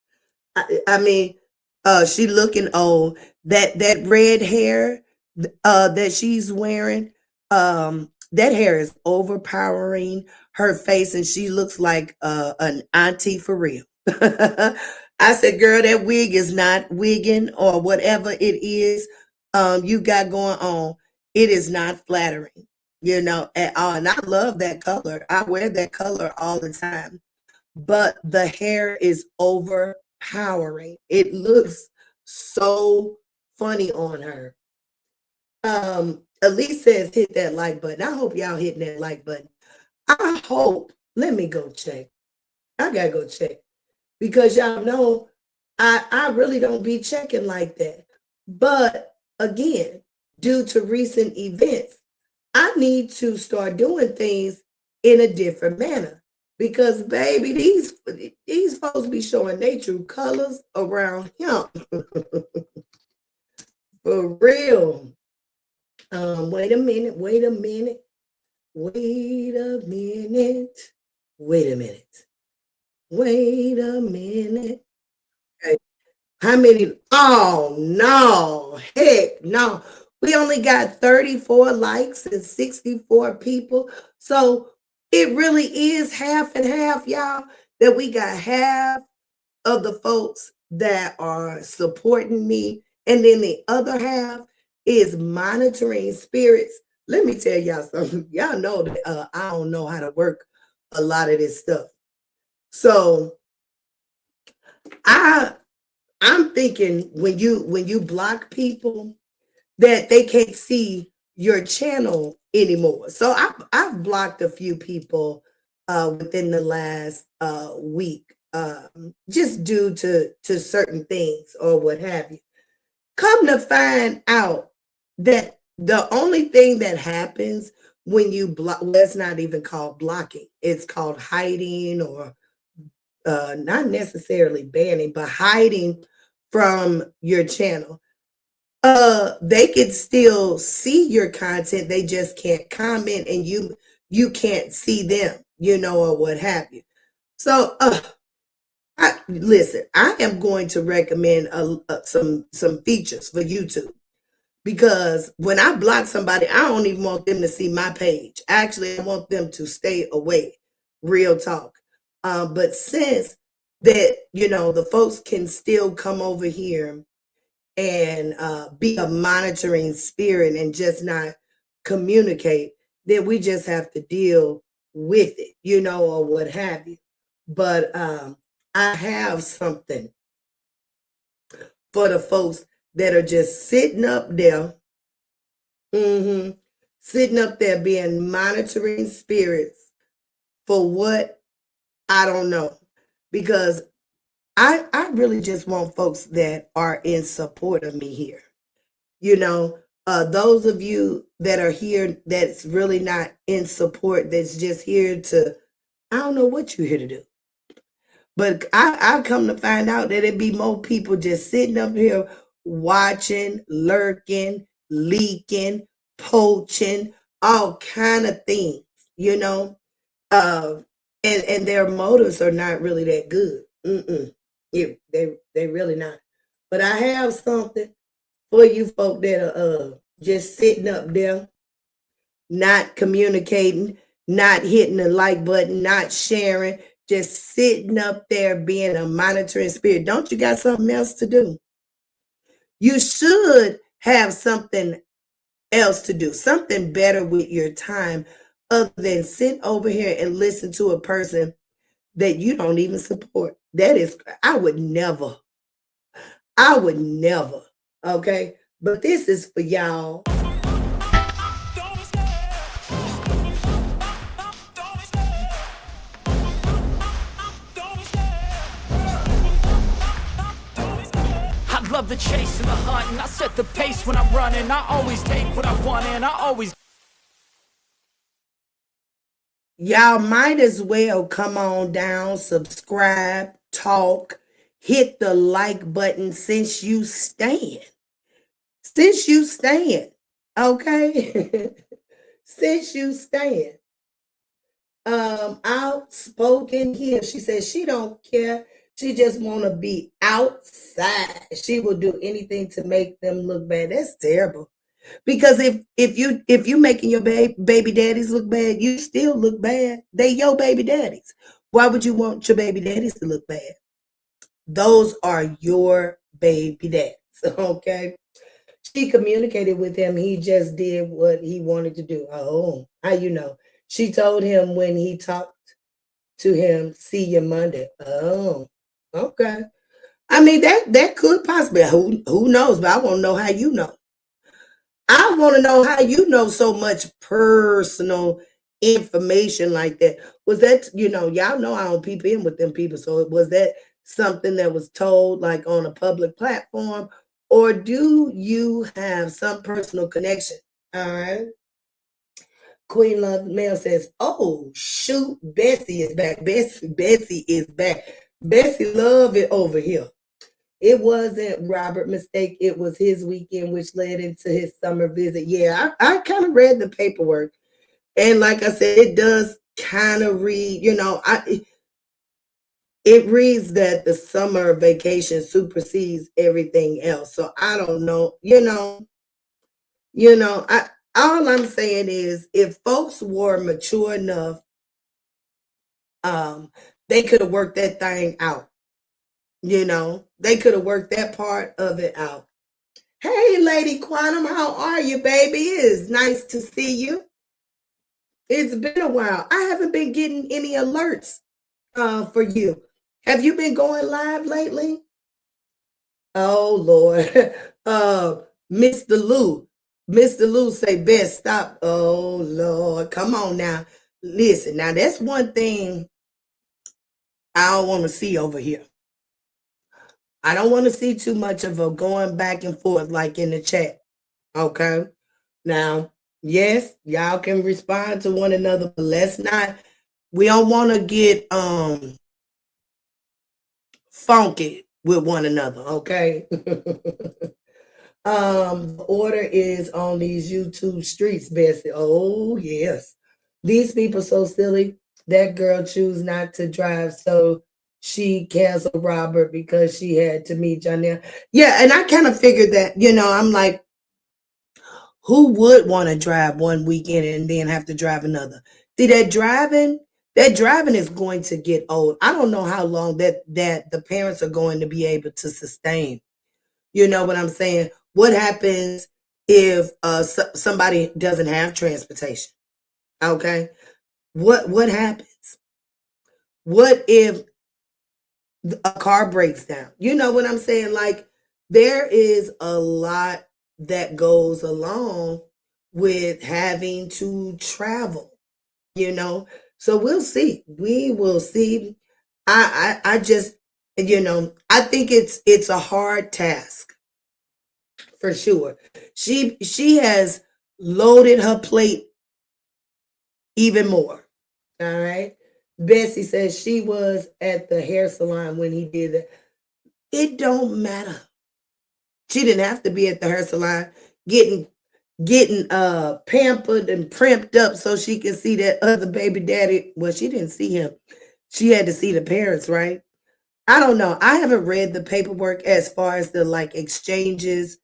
Speaker 2: I mean, she looking old. That red hair that she's wearing, that hair is overpowering her face, and she looks like an auntie for real. I said, girl, that wig is not wigging, or whatever it is you got going on. It is not flattering, at all. And I love that color. I wear that color all the time. But the hair is overpowering. It looks so funny on her. Elise says hit that like button. I hope y'all hitting that like button. I hope. Let me go check. I gotta go check, because y'all know I really don't be checking like that. But again, due to recent events, I need to start doing things in a different manner, because baby, these folks be showing their true colors around him. For real. Wait a minute, wait a minute, wait a minute, wait a minute. Wait a minute. Okay. How many? Oh no, heck no. We only got 34 likes and 64 people. So it really is half and half, y'all. That we got half of the folks that are supporting me, and then the other half is monitoring spirits. Let me tell y'all something. Y'all know that I don't know how to work a lot of this stuff. So I I'm thinking when you block people that they can't see your channel anymore. So I've blocked a few people within the last week, just due to certain things or what have you. Come to find out that the only thing that happens when you block, well, it's not even called blocking. It's called hiding, or not necessarily banning, but hiding from your channel. They can still see your content. They just can't comment, and you can't see them, or what have you. So, listen, I am going to recommend some features for YouTube, because when I block somebody, I don't even want them to see my page. Actually, I want them to stay away. Real talk. But since that, the folks can still come over here and be a monitoring spirit and just not communicate, then we just have to deal with it, or what have you. But I have something for the folks that are just sitting up there, sitting up there being monitoring spirits for what, I don't know. Because I really just want folks that are in support of me here. Those of you that are here that's really not in support, that's just here to, I don't know what you're here to do. But I come to find out that it be more people just sitting up here watching, lurking, leaking, poaching, all kind of things, you know. Uh, and their motives are not really that good. They really not. But I have something for you folk that are just sitting up there, not communicating, not hitting the like button, not sharing, just sitting up there being a monitoring spirit. Don't you got something else to do? You should have something else to do, something better with your time, other than sit over here and listen to a person that you don't even support. That is, I would never, okay? But this is for y'all.
Speaker 1: I love the chase and the hunt, and I set the pace when I'm running. I always take what I want, and I always...
Speaker 2: Y'all might as well come on down, subscribe, talk, hit the like button since you stand. Since you stand, okay? Since you stand. Outspoken here. She says she don't care. She just want to be outside. She will do anything to make them look bad. That's terrible. Because if you making your baby daddies look bad, you still look bad. They your baby daddies. Why would you want your baby daddies to look bad? Those are your baby daddies. Okay. She communicated with him. He just did what he wanted to do. Oh, how you know? She told him when he talked to him, see you Monday. Oh, okay. I mean, that could possibly, who knows, but I want to know how you know. I want to know how you know so much personal information like that. Was that, y'all know I don't peep in with them people. So was that something that was told like on a public platform, or do you have some personal connection? All right. Queen Love Mail says, "Oh shoot, Bessie is back. Bessie is back. Bessie love it over here." It wasn't Robert mistake. It was his weekend, which led into his summer visit. Yeah, I kind of read the paperwork, and like I said, it does kind of read. It reads that the summer vacation supersedes everything else. So I don't know, I all I'm saying is if folks were mature enough, um, they could have worked that thing out. They could have worked that part of it out. Hey, Lady Quantum, how are you, baby? It's nice to see you. It's been a while. I haven't been getting any alerts for you. Have you been going live lately? Oh Lord. Mr. Lou. Mr. Lou say best stop. Oh Lord. Come on now. Listen, now that's one thing I don't want to see over here. I don't want to see too much of a going back and forth like in the chat. Okay. Now, yes, y'all can respond to one another, but let's not, we don't want to get funky with one another, okay? The order is on these YouTube streets, Bessie. Oh, yes. These people so silly. That girl choose not to drive, so she canceled Robert because she had to meet Janelle. Yeah, and I kind of figured that, I'm like, who would want to drive one weekend and then have to drive another? See, that driving is going to get old. I don't know how long that the parents are going to be able to sustain. You know what I'm saying? What happens if somebody doesn't have transportation? Okay, what happens? What if a car breaks down? You know what I'm saying? Like there is a lot that goes along with having to travel. You know, so we'll see. We will see. I just I think it's a hard task for sure. She has loaded her plate even more. All right. Bessie says she was at the hair salon when he did it. It don't matter. She didn't have to be at the hair salon getting pampered and primped up so she could see that other baby daddy. Well, she didn't see him. She had to see the parents, right? I don't know. I haven't read the paperwork as far as the like exchanges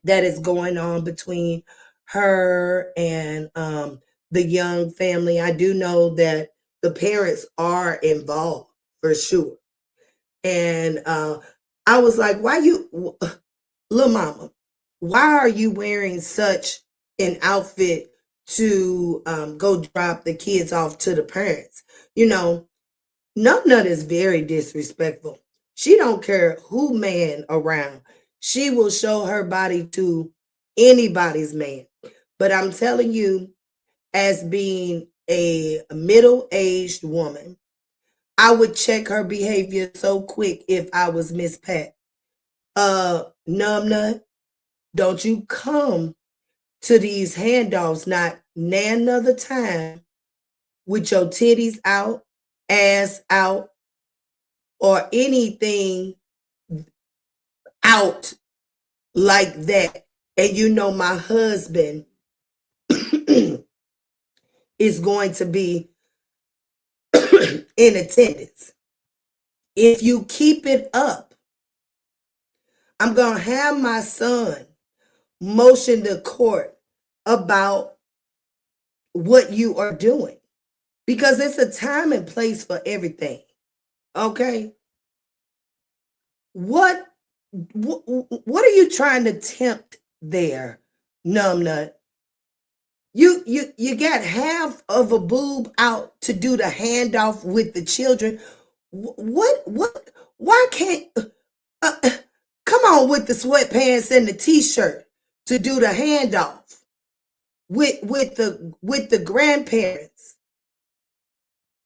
Speaker 2: that is going on between her and the young family. I do know that the parents are involved for sure. And I was like, why you, little mama, why are you wearing such an outfit to go drop the kids off to the parents? You know, Nut is very disrespectful. She don't care who man around. She will show her body to anybody's man. But I'm telling you, as being a middle-aged woman, I would check her behavior so quick if I was Miss Pat. Nut, don't you come to these handoffs not another time with your titties out, ass out, or anything out like that. And you know my husband is going to be in attendance. If you keep it up, I'm going to have my son motion the court about what you are doing because it's a time and place for everything. Okay? What are you trying to tempt there, numbnut? You got half of a boob out to do the handoff with the children. What why can't come on with the sweatpants and the t-shirt to do the handoff with the grandparents?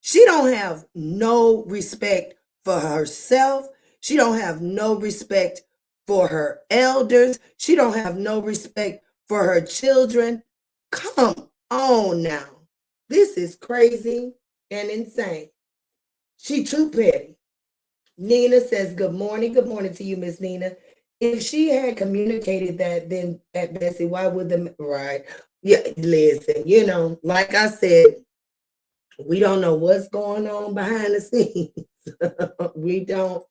Speaker 2: She don't have no respect for herself. She don't have no respect for her elders. She don't have no respect for her children. Come on now. This is crazy and insane. She too petty. Nina says, good morning. Good morning to you, Miss Nina. If she had communicated that, then at Bessie, why would the right? Yeah, listen, like I said, we don't know what's going on behind the scenes. We don't.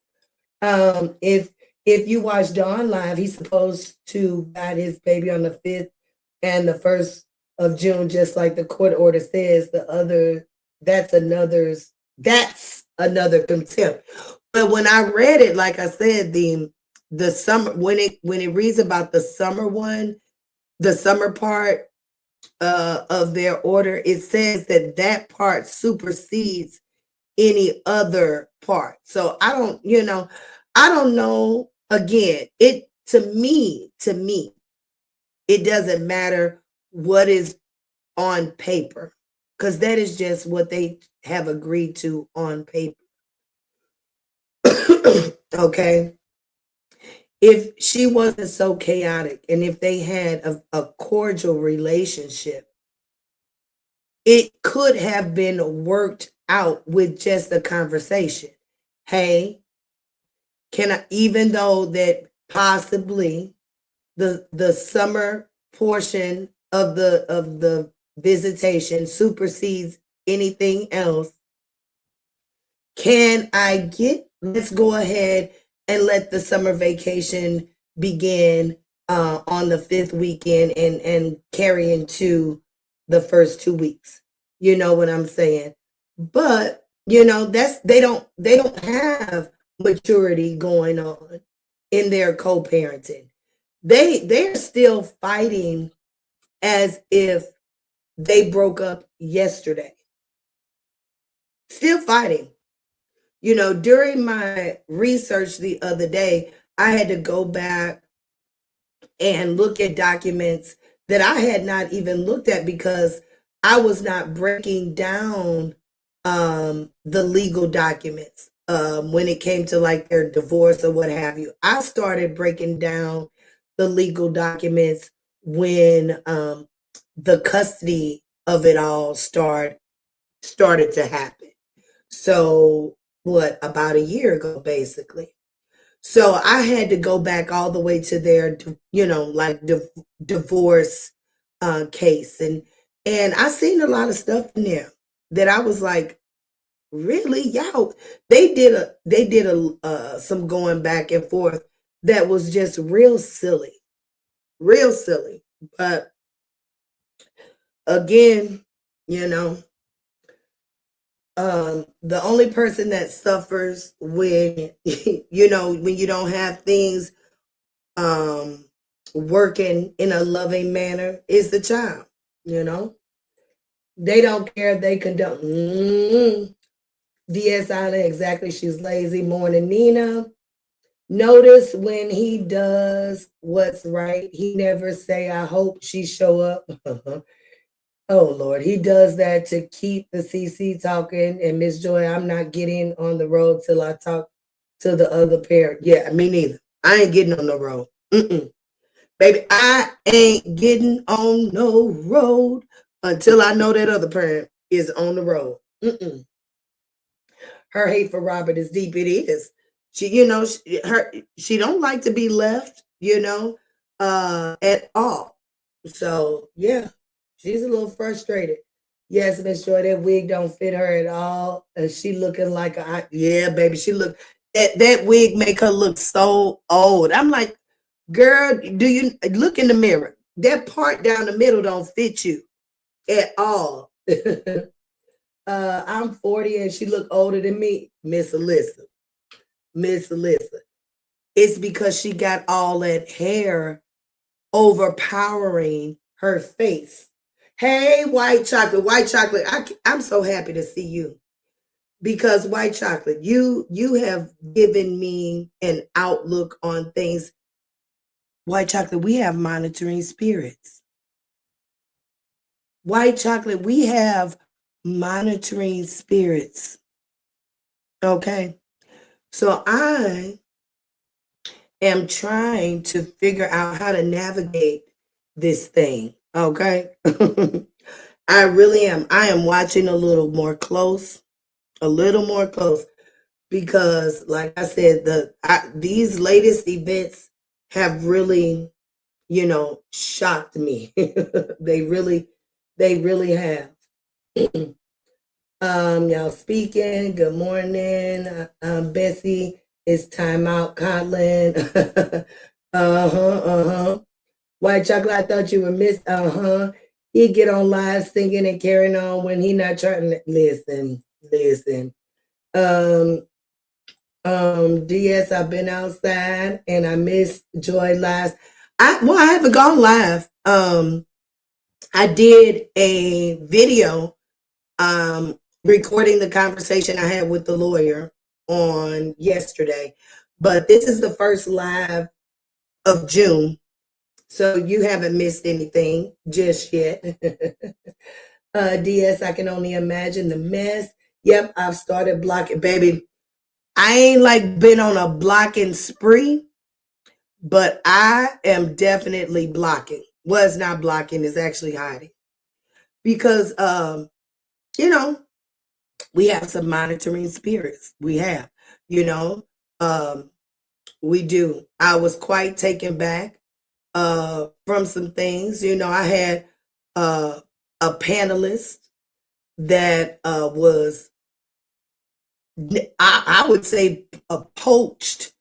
Speaker 2: If you watch Dawn live, he's supposed to got his baby on the 5th and the 1st of June, just like the court order says. The other, that's another contempt. But when I read it, like I said, the summer, when it reads about the summer one, the summer part of their order, it says that that part supersedes any other part. So I don't know. Again, it to me, it doesn't matter what is on paper, because that is just what they have agreed to on paper. Okay. If she wasn't so chaotic and if they had a cordial relationship, it could have been worked out with just a conversation. Hey, can I, even though that possibly the summer portion of the visitation supersedes anything else, can I get, let's go ahead and let the summer vacation begin on the 5th weekend and carry into the first 2 weeks. You know what I'm saying? But that's, they don't have maturity going on in their co-parenting. They're still fighting as if they broke up yesterday. Still fighting. During my research the other day, I had to go back and look at documents that I had not even looked at because I was not breaking down the legal documents when it came to like their divorce or what have you. I started breaking down the legal documents when the custody of it all started to happen. So what, about a year ago, basically. So I had to go back all the way to their, like divorce case, and I seen a lot of stuff in there that I was like, really, y'all? They did some going back and forth that was just real silly, real silly. But again, you know, the only person that suffers when when you don't have things working in a loving manner is the child. They don't care. They condone. DS Island, exactly. She's lazy. Morning, Nina. Notice when he does what's right, he never say, I hope she show up. Oh Lord, he does that to keep the CC talking. And Miss Joy, I'm not getting on the road till I talk to the other parent. Yeah, me neither. I ain't getting on the road. Baby, I ain't getting on no road until I know that other parent is on the road. Her hate for Robert is deep. It is. She don't like to be left, at all. So yeah, she's a little frustrated. Yes, Miss Joy, that wig don't fit her at all. And she looking like yeah, baby. She look that wig make her look so old. I'm like, girl, do you look in the mirror? That part down the middle don't fit you at all. I'm 40 and she look older than me, Miss Alyssa. Miss Alyssa. It's because she got all that hair overpowering her face. Hey, white chocolate, I'm so happy to see you because white chocolate, you have given me an outlook on things. White chocolate, we have monitoring spirits. White chocolate, we have monitoring spirits. Okay. So I am trying to figure out how to navigate this thing. Okay. I really am. I am watching a little more close, because like I said, these latest events have really, shocked me. They really have. Y'all speaking. Good morning. Bessie, it's time out, Colin. Uh-huh. White chocolate, I thought you were miss. He get on live singing and carrying on when he not trying to listen. Um, DS, I've been outside and I missed Joy last. I haven't gone live. I did a video recording the conversation I had with the lawyer on yesterday, but this is the first live of June, so you haven't missed anything just yet. DS, I can only imagine the mess. Yep, I've started blocking, baby. I ain't like been on a blocking spree, but I am definitely blocking. Was not blocking, is actually hiding because you know, we have some monitoring spirits. We have, you know, um, we do. I was quite taken back from some things. You know, I had a panelist that was, I would say, poached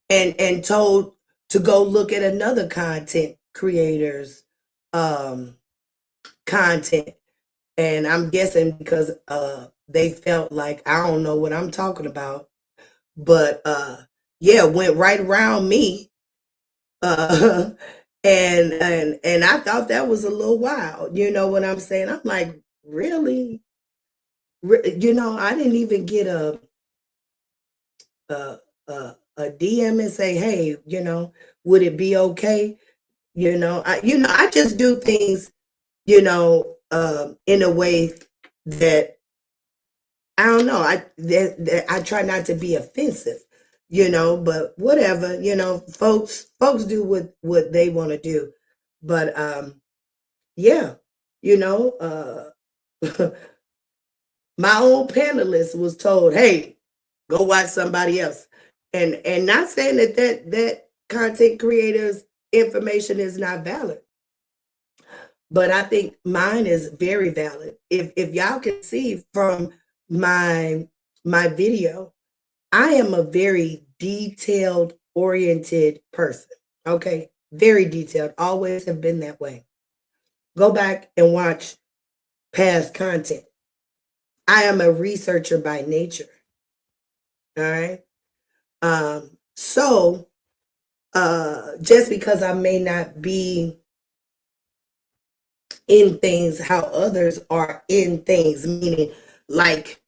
Speaker 2: and told to go look at another content creator's um, content. And I'm guessing because they felt like I don't know what I'm talking about. But yeah, went right around me. Uh, and I thought that was a little wild. You know what I'm saying? I'm like, really? You know, I didn't even get a a DM and say, hey, you know, would it be okay? I just do things, in a way that I don't know. I try not to be offensive, but whatever, folks do what they want to do. But yeah, you know, my own panelist was told, "Hey, go watch somebody else," and not saying that content creators' information is not valid, but I think mine is very valid. If y'all can see from my video, I am a very detailed oriented person. Okay, very detailed. Always have been that way. Go back and watch past content. I am a researcher by nature. All right. So just because I may not be in things how others are in things, meaning like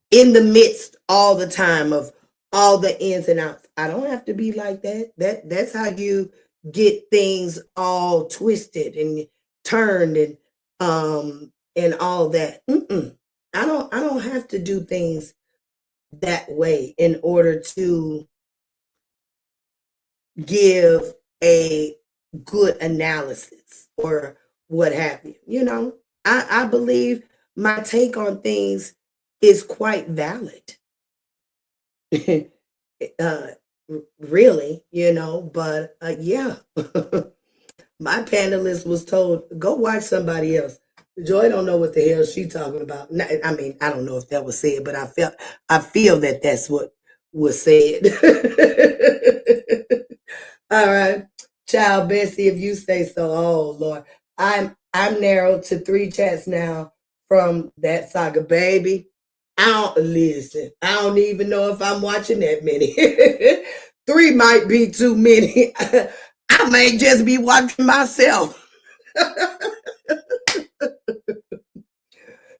Speaker 2: in the midst all the time of all the ins and outs. I don't have to be like that. That's how you get things all twisted and turned and all that. I don't have to do things that way in order to give a good analysis or what have you. I believe my take on things is quite valid. uh, really, but yeah. My panelist was told, go watch somebody else. Joy don't know what the hell she talking about. I mean, I don't know if that was said, but I feel that that's what was said. All right, child Bessie, if you say so. Oh Lord, I'm narrowed to 3 chats now from that saga, baby. I don't listen. I don't even know if I'm watching that many. 3 might be too many. I may just be watching myself.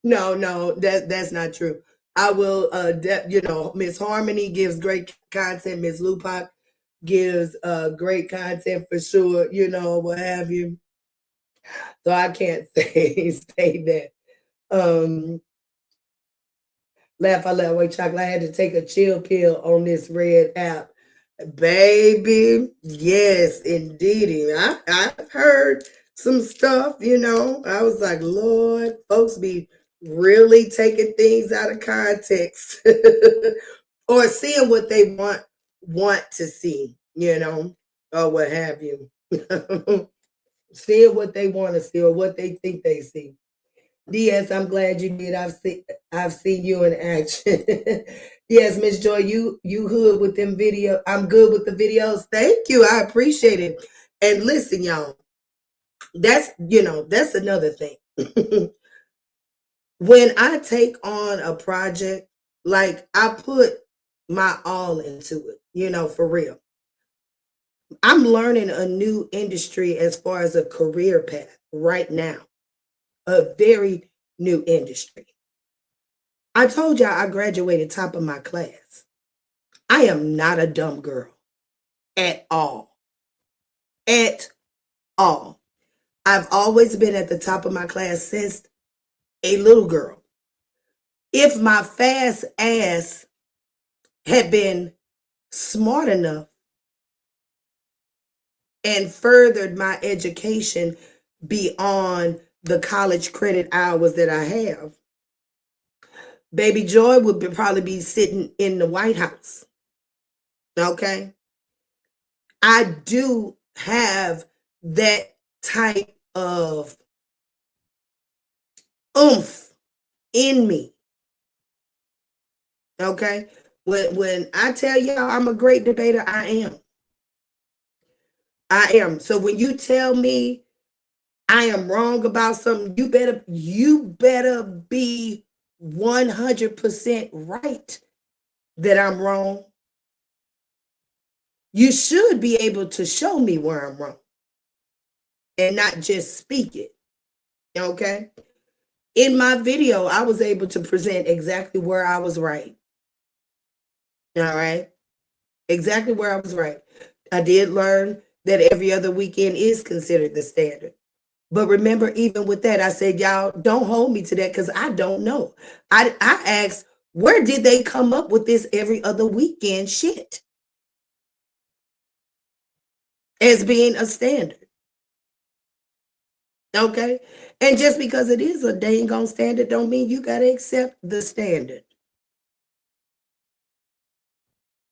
Speaker 2: No, that's not true. I will Miss Harmony gives great content. Miss Lupac gives great content for sure, what have you. So I can't say that. I laugh, white chocolate. I had to take a chill pill on this red app. Baby, yes, indeedy. I've heard some stuff, I was like, Lord, folks be really taking things out of context or seeing what they want to see, or what have you. Seeing what they want to see or what they think they see. Yes, I'm glad you did. I've seen you in action. Yes, Miss Joy, you hood with them video. I'm good with the videos. Thank you. I appreciate it. And listen, y'all, that's another thing. When I take on a project, like I put my all into it, for real. I'm learning a new industry as far as a career path right now, a very new industry. I told y'all I graduated top of my class. I am not a dumb girl at all. At all. I've always been at the top of my class since a little girl. If my fast ass had been smart enough and furthered my education beyond the college credit hours that I have, Baby Joy would probably be sitting in the White House. Okay? I do have that type of oomph in me. Okay? When I tell y'all I'm a great debater, I am. I am. So when you tell me I am wrong about something, you better be 100% right that I'm wrong. You should be able to show me where I'm wrong and not just speak it. Okay? In my video, I was able to present exactly where I was right. All right? Exactly where I was right. I did learn that every other weekend is considered the standard. But remember, even with that, I said, y'all don't hold me to that because I don't know. I asked, where did they come up with this every other weekend shit as being a standard? Okay? And just because it is a dang on standard don't mean you got to accept the standard.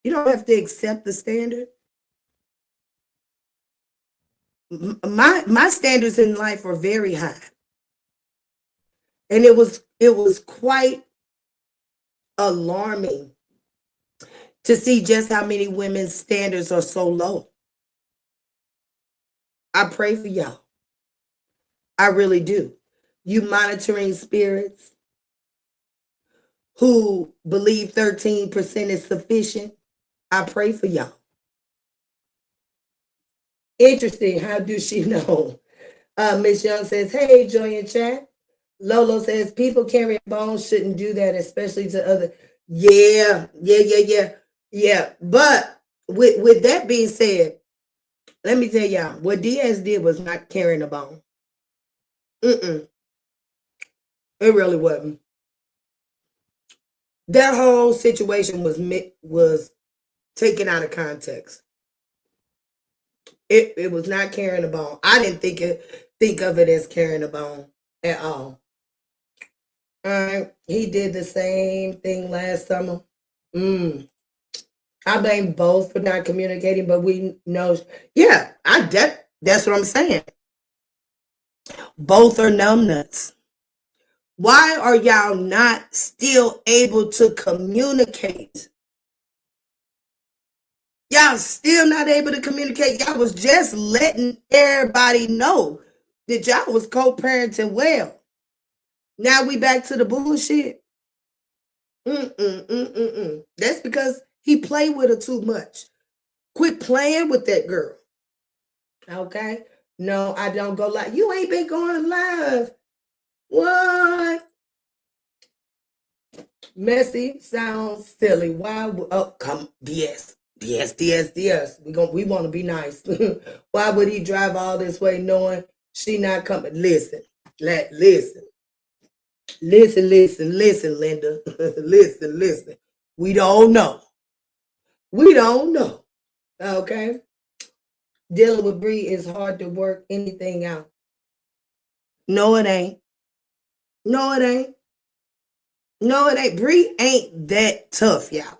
Speaker 2: You don't have to accept the standard. My standards in life are very high. And it was quite alarming to see just how many women's standards are so low. I pray for y'all. I really do. You monitoring spirits who believe 13% is sufficient, I pray for y'all. Interesting. How do she know? Miss Young says, hey, Joy in chat. Lolo says, people carrying bones shouldn't do that, especially to other. Yeah. But with that being said, let me tell y'all, what Diaz did was not carrying a bone. It really wasn't. That whole situation was taken out of context. It was not carrying a bone. I didn't think of it as carrying a bone at all. All right, he did the same thing last summer. I blame both for not communicating, but we know, yeah, that's what I'm saying. Both are numbnuts. Why are y'all not still able to communicate? Y'all still not able to communicate. Y'all was just letting everybody know that y'all was co-parenting well. Now we back to the bullshit. That's because he played with her too much. Quit playing with that girl. Okay? No, I don't go live. You ain't been going live. What? Messy sounds silly. Why? Oh, come, yes. We want to be nice. Why would he drive all this way knowing she not coming? Listen, listen, Linda. listen. We don't know. Okay. Dealing with Bree is hard to work anything out. No, it ain't. Bree ain't that tough, y'all.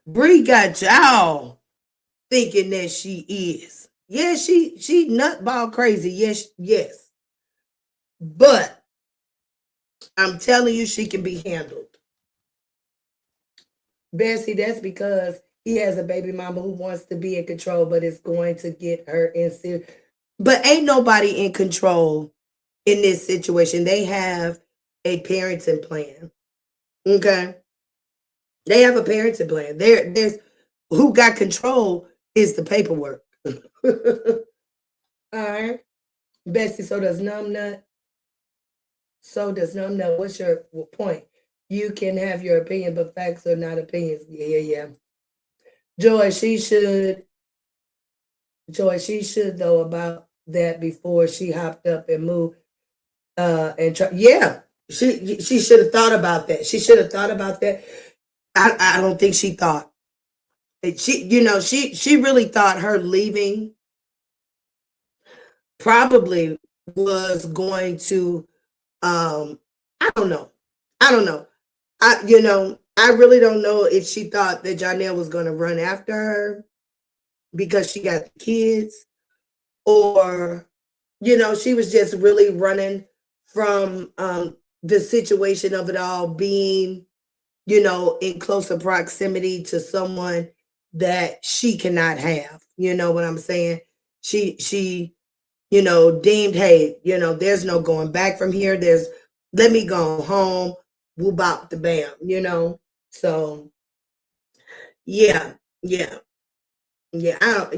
Speaker 2: Bree got y'all thinking that she is. Yeah, she nutball crazy. Yes. But I'm telling you, she can be handled. Bessie, that's because he has a baby mama who wants to be in control, but it's going to get her in serious. But ain't nobody in control in this situation. They have a parenting plan. Okay. They have a parenting plan. There's who got control is the paperwork. All right. Bessie, so does Numbnut. So does Numbnut. What's your point? You can have your opinion, but facts are not opinions. Yeah. Joy, she should know about that before she hopped up and moved. And try, yeah, she should have thought about that. She should have thought about that. I don't think she thought. She really thought her leaving probably was going to I don't know. I don't know. I really don't know if she thought that Janelle was going to run after her because she got the kids, or she was just really running from the situation of it all being in closer proximity to someone that she cannot have. You know what I'm saying? She deemed, hey, there's no going back from here. Let me go home. Woo bop the bam. So yeah, yeah, yeah.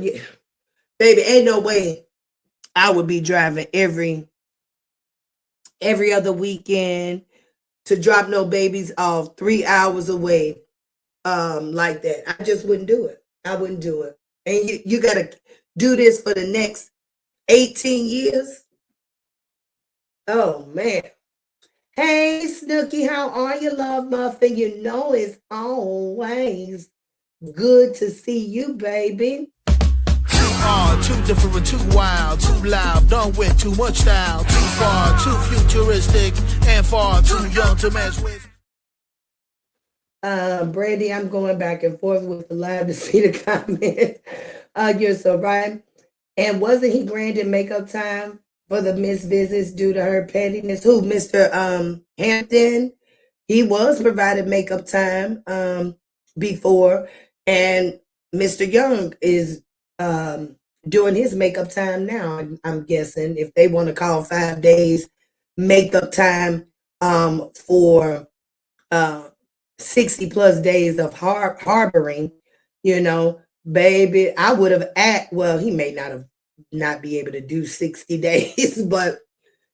Speaker 2: Baby, ain't no way I would be driving every other weekend to drop no babies off 3 hours away like that. I just wouldn't do it. I wouldn't do it. And you gotta do this for the next 18 years. Oh man. Hey Snooky, how are you, love muffin? You know it's always good to see you, baby.
Speaker 1: Too hard, too different, too wild, too loud, done with too much style, too far, too futuristic, and far too young to mess with.
Speaker 2: Brandy, I'm going back and forth with the live to see the comments. You're so right. And wasn't he granted makeup time for the Miss visits due to her pettiness? Who, Mr. Hampton? He was provided makeup time before, and Mr. Young is doing his makeup time now. I'm guessing if they want to call 5 days makeup time for 60 plus days of harboring, baby, I would have well, he may not be able to do 60 days, but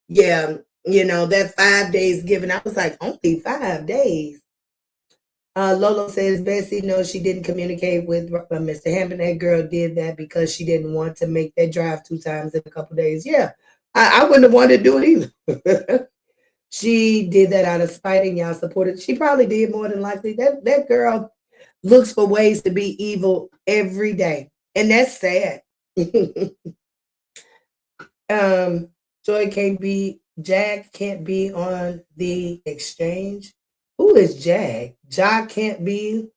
Speaker 2: yeah, that 5 days given, I was like, only 5 days. Lolo says Bessie knows she didn't communicate with Mr. Hampton. That girl did that because she didn't want to make that drive 2 times in a couple days. Yeah, I wouldn't have wanted to do it either. She did that out of spite, and y'all supported. She probably did, more than likely. That girl looks for ways to be evil every day, and that's sad. Jack can't be on the exchange. Who is Jag? Jack can't be.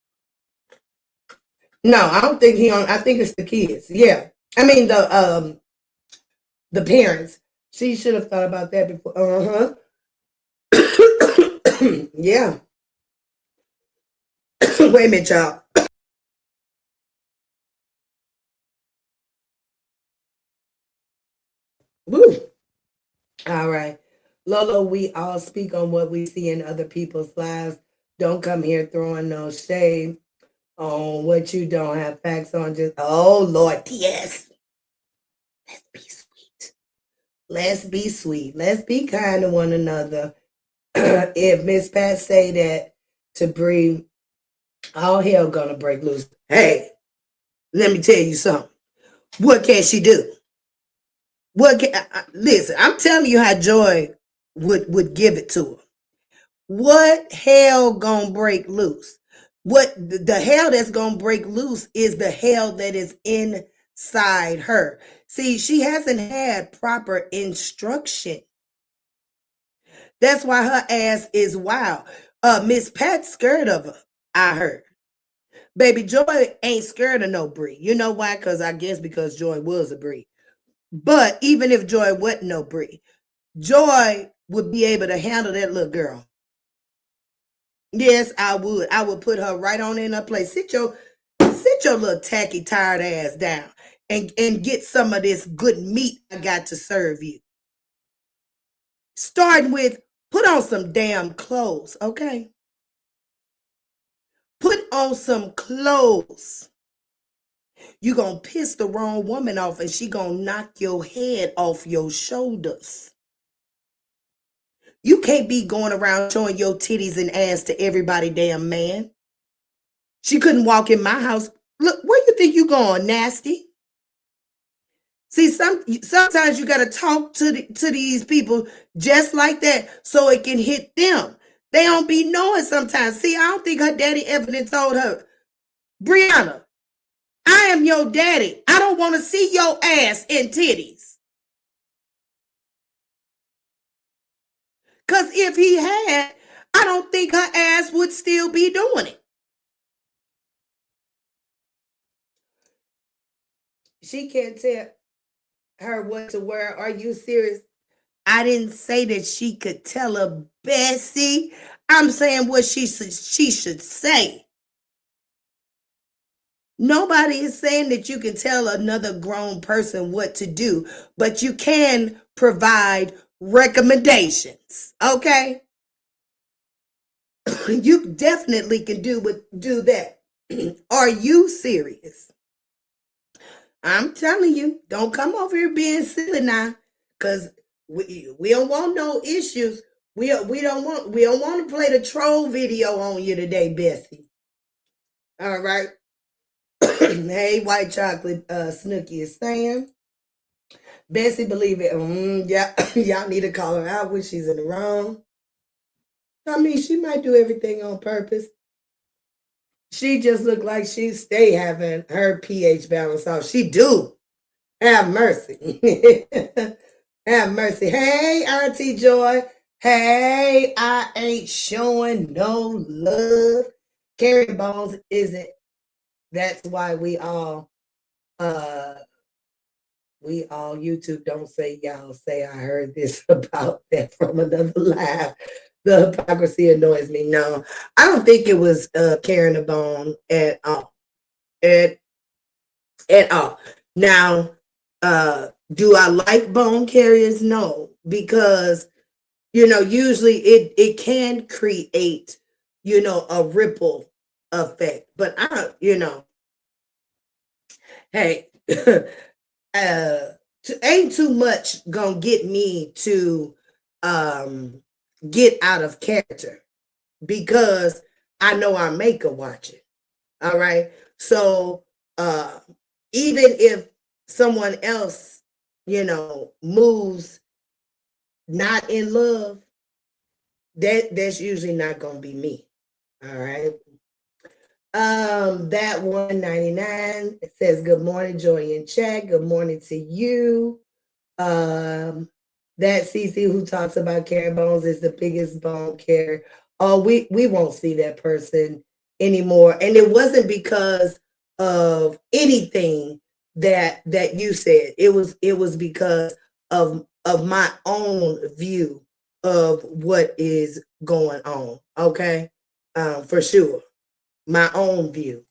Speaker 2: No, I don't think he on. I think it's the kids. Yeah, I mean the parents. She should have thought about that before. Yeah. Wait a minute, y'all. Woo. All right. Lolo, we all speak on what we see in other people's lives. Don't come here throwing no shade on what you don't have facts on. Just, oh, Lord, yes. Let's be sweet. Let's be sweet. Let's be kind to one another. If Miss Pat say that to Bree, all hell gonna break loose. Hey, let me tell you something. What can she do? Listen, I'm telling you how Joy would give it to her. What hell gonna break loose? What the hell that's gonna break loose is the hell that is inside her. See, she hasn't had proper instruction. That's why her ass is wild. Miss Pat's scared of her, I heard. Baby, Joy ain't scared of no Bree. You know why? Because I guess because Joy was a Bree. But even if Joy wasn't no Bree, Joy would be able to handle that little girl. Yes, I would. I would put her right on in her place. Sit your little tacky, tired ass down and get some of this good meat I got to serve you. Starting with put on some damn clothes, okay? Put on some clothes. You gonna piss the wrong woman off and she gonna knock your head off your shoulders. You can't be going around showing your titties and ass to everybody damn man. She couldn't walk in my house. Look, where you think you going, nasty? See, sometimes you gotta talk to these people just like that so it can hit them. They don't be knowing sometimes. See, I don't think her daddy ever done told her, Briana, I am your daddy. I don't want to see your ass and titties. Because if he had, I don't think her ass would still be doing it. She can't tell her what to wear. Are you serious? I didn't say that she could tell her Bessie. I'm saying what she should say. Nobody is saying that you can tell another grown person what to do, but you can provide recommendations. Okay? You definitely can do that. Are you serious? I'm telling you, don't come over here being silly now, because we don't want no issues. We don't want to play the troll video on you today, Bessie. All right. Hey, white chocolate Snooky is saying. Bessie believe it. Yeah, y'all need to call her out when she's in the wrong. I mean, she might do everything on purpose. She just look like she stay having her pH balance off. She do. Have mercy. Have mercy. Hey, Auntie Joy. Hey, I ain't showing no love. Carrie Bones isn't. That's why we all YouTube don't say y'all say I heard this about that from another live. The hypocrisy annoys me. No, I don't think it was carrying a bone at all. At all. Now, do I like bone carriers? No, because usually it can create a ripple effect. But I hey, ain't too much gonna get me to get out of character because I know I make a watch it. All right. So even if someone else, moves not in love, that's usually not gonna be me. All right. That 199 says good morning, Joy in chat. Good morning to you. That CC who talks about carrying bones is the biggest bone carrier. Oh, we won't see that person anymore. And it wasn't because of anything that you said. It was because of my own view of what is going on. Okay. For sure. My own view.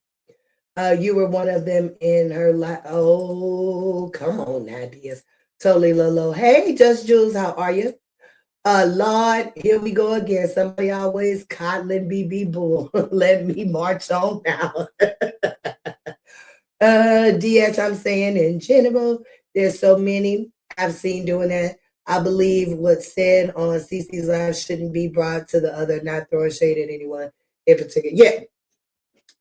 Speaker 2: You were one of them in her life. Oh, come on, Nadia. Totally Lolo. Hey, Just Jules, how are you? Lord, here we go again. Somebody always coddling BB Bull. Let me march on now. DS, I'm saying in general, there's so many I've seen doing that. I believe what's said on CC's live shouldn't be brought to the other, not throwing shade at anyone in particular. Yeah,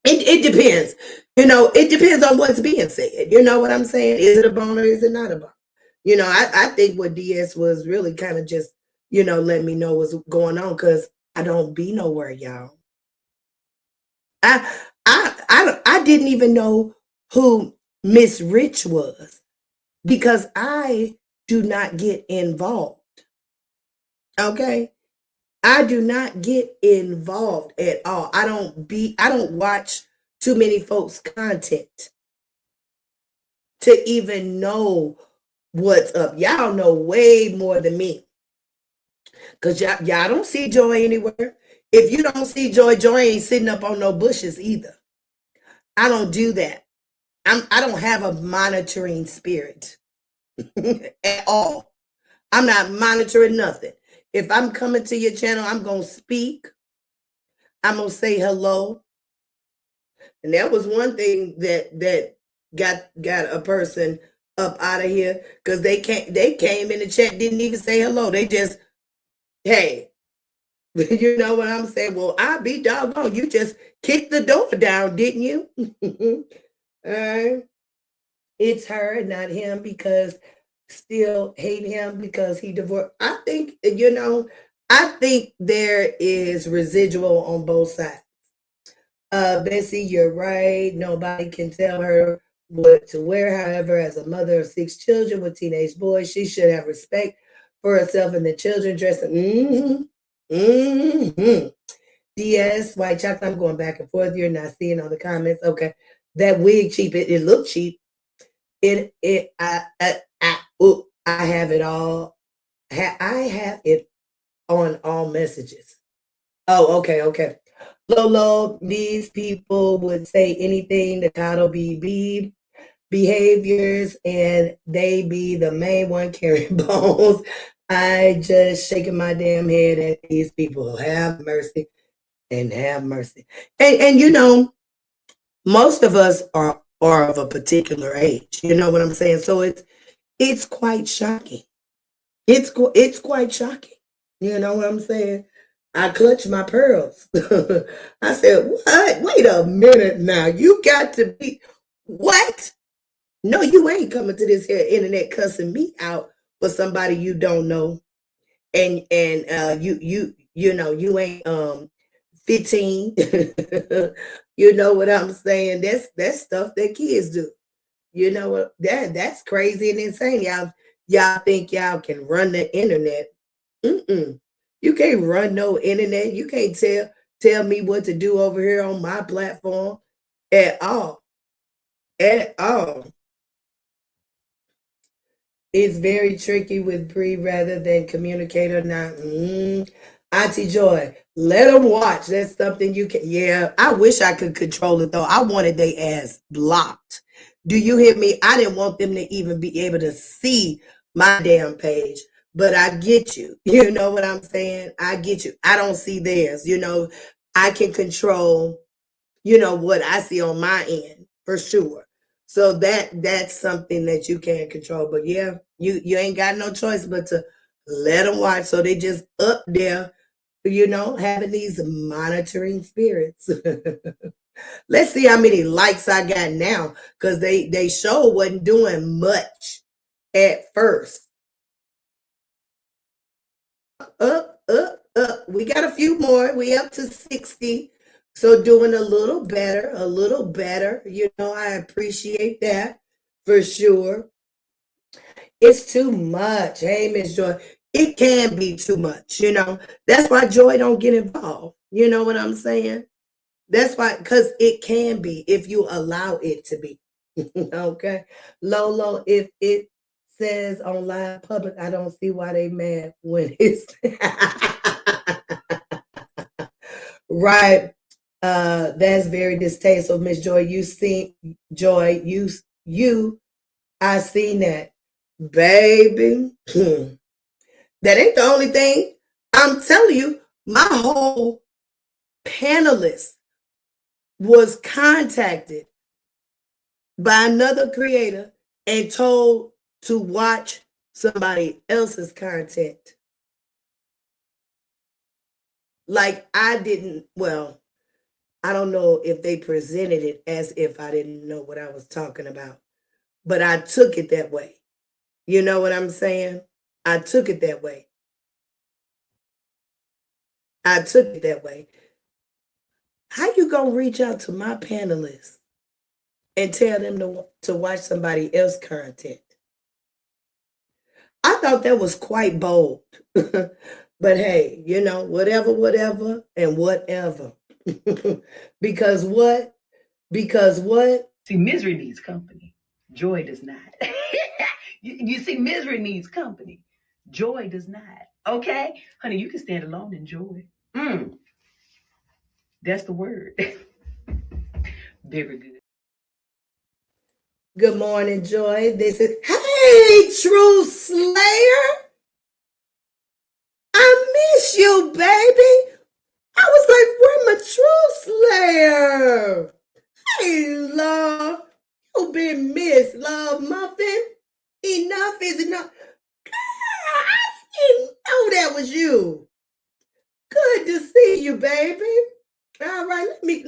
Speaker 2: it depends. It depends on what's being said. You know what I'm saying? Is it a bone or is it not a bone? I think what DS was really kind of just, letting me know what's going on because I don't be nowhere, y'all. I didn't even know who Miss Rich was because I do not get involved. Okay? I do not get involved at all. I don't watch too many folks' content to even know what's up. Y'all know way more than me. Because y'all don't see Joy anywhere. If you don't see Joy, Joy ain't sitting up on no bushes either. I don't do that. I don't have a monitoring spirit at all. I'm not monitoring nothing. If I'm coming to your channel, I'm gonna speak. I'm gonna say hello. And that was one thing that got a person up out of here because they came in the chat, didn't even say hello. They just, hey, you know what I'm saying? Well, I be doggone. You just kicked the door down, didn't you? It's her, not him, because still hate him because he divorced. I think, I think there is residual on both sides. Bessie, you're right. Nobody can tell her what to wear. However, as a mother of 6 children with teenage boys, she should have respect for herself and the children dressing. DS, white chocolate. I'm going back and forth. You're not seeing all the comments. Okay. That wig cheap. It looked cheap. I have it all. I have it on all messages. Oh, okay. Lolo, these people would say anything to coddle BB behaviors, and they be the main one carrying bones. I just shaking my damn head at these people. Have mercy and have mercy. And most of us are of a particular age. You know what I'm saying? So it's quite shocking. It's quite shocking. You know what I'm saying? I clutched my pearls. I said, what? Wait a minute now. You got to be what? No, you ain't coming to this here internet cussing me out for somebody you don't know. And you ain't 15. You know what I'm saying? That's stuff that kids do. You know what? That's crazy and insane. Y'all think y'all can run the internet. You can't run no internet. You can't tell me what to do over here on my platform at all. At all. It's very tricky with Bree rather than communicate or not. Auntie Joy, let them watch. That's something you can. Yeah, I wish I could control it though. I wanted they ass blocked. Do you hear me? I didn't want them to even be able to see my damn page. But I get you. You know what I'm saying? I get you. I don't see theirs. I can control, what I see on my end for sure. So that's something that you can't control. But yeah, you ain't got no choice but to let them watch. So they just up there, having these monitoring spirits. Let's see how many likes I got now, because they sure wasn't doing much at first. Up. We got a few more. We up to 60. So doing a little better. I appreciate that for sure. It's too much. Hey, Miss Joy. It can be too much, That's why Joy don't get involved. You know what I'm saying? That's why, because it can be if you allow it to be. Okay. Lolo, if it says on live public, I don't see why they mad when it's right. That's very distasteful, Miss Joy. You see, Joy, I seen that, baby. That ain't the only thing. I'm telling you, my whole panelist was contacted by another creator and told to watch somebody else's content. Like I don't know if they presented it as if I didn't know what I was talking about, but I took it that way. You know what I'm saying? I took it that way. How you gonna reach out to my panelists and tell them to watch somebody else's content? I thought that was quite bold. But hey, whatever, and whatever. Because what?
Speaker 4: See, misery needs company. Joy does not. You see, misery needs company. Joy does not. Okay? Honey, you can stand alone and enjoy. That's the word. Very good.
Speaker 2: Good morning, Joy. This is, hey, True Slayer. I miss you, baby. I was like, where my True Slayer? Hey, love. You been missed, love muffin. Enough is enough. I didn't know that was you. Good to see you, baby. All right, let me.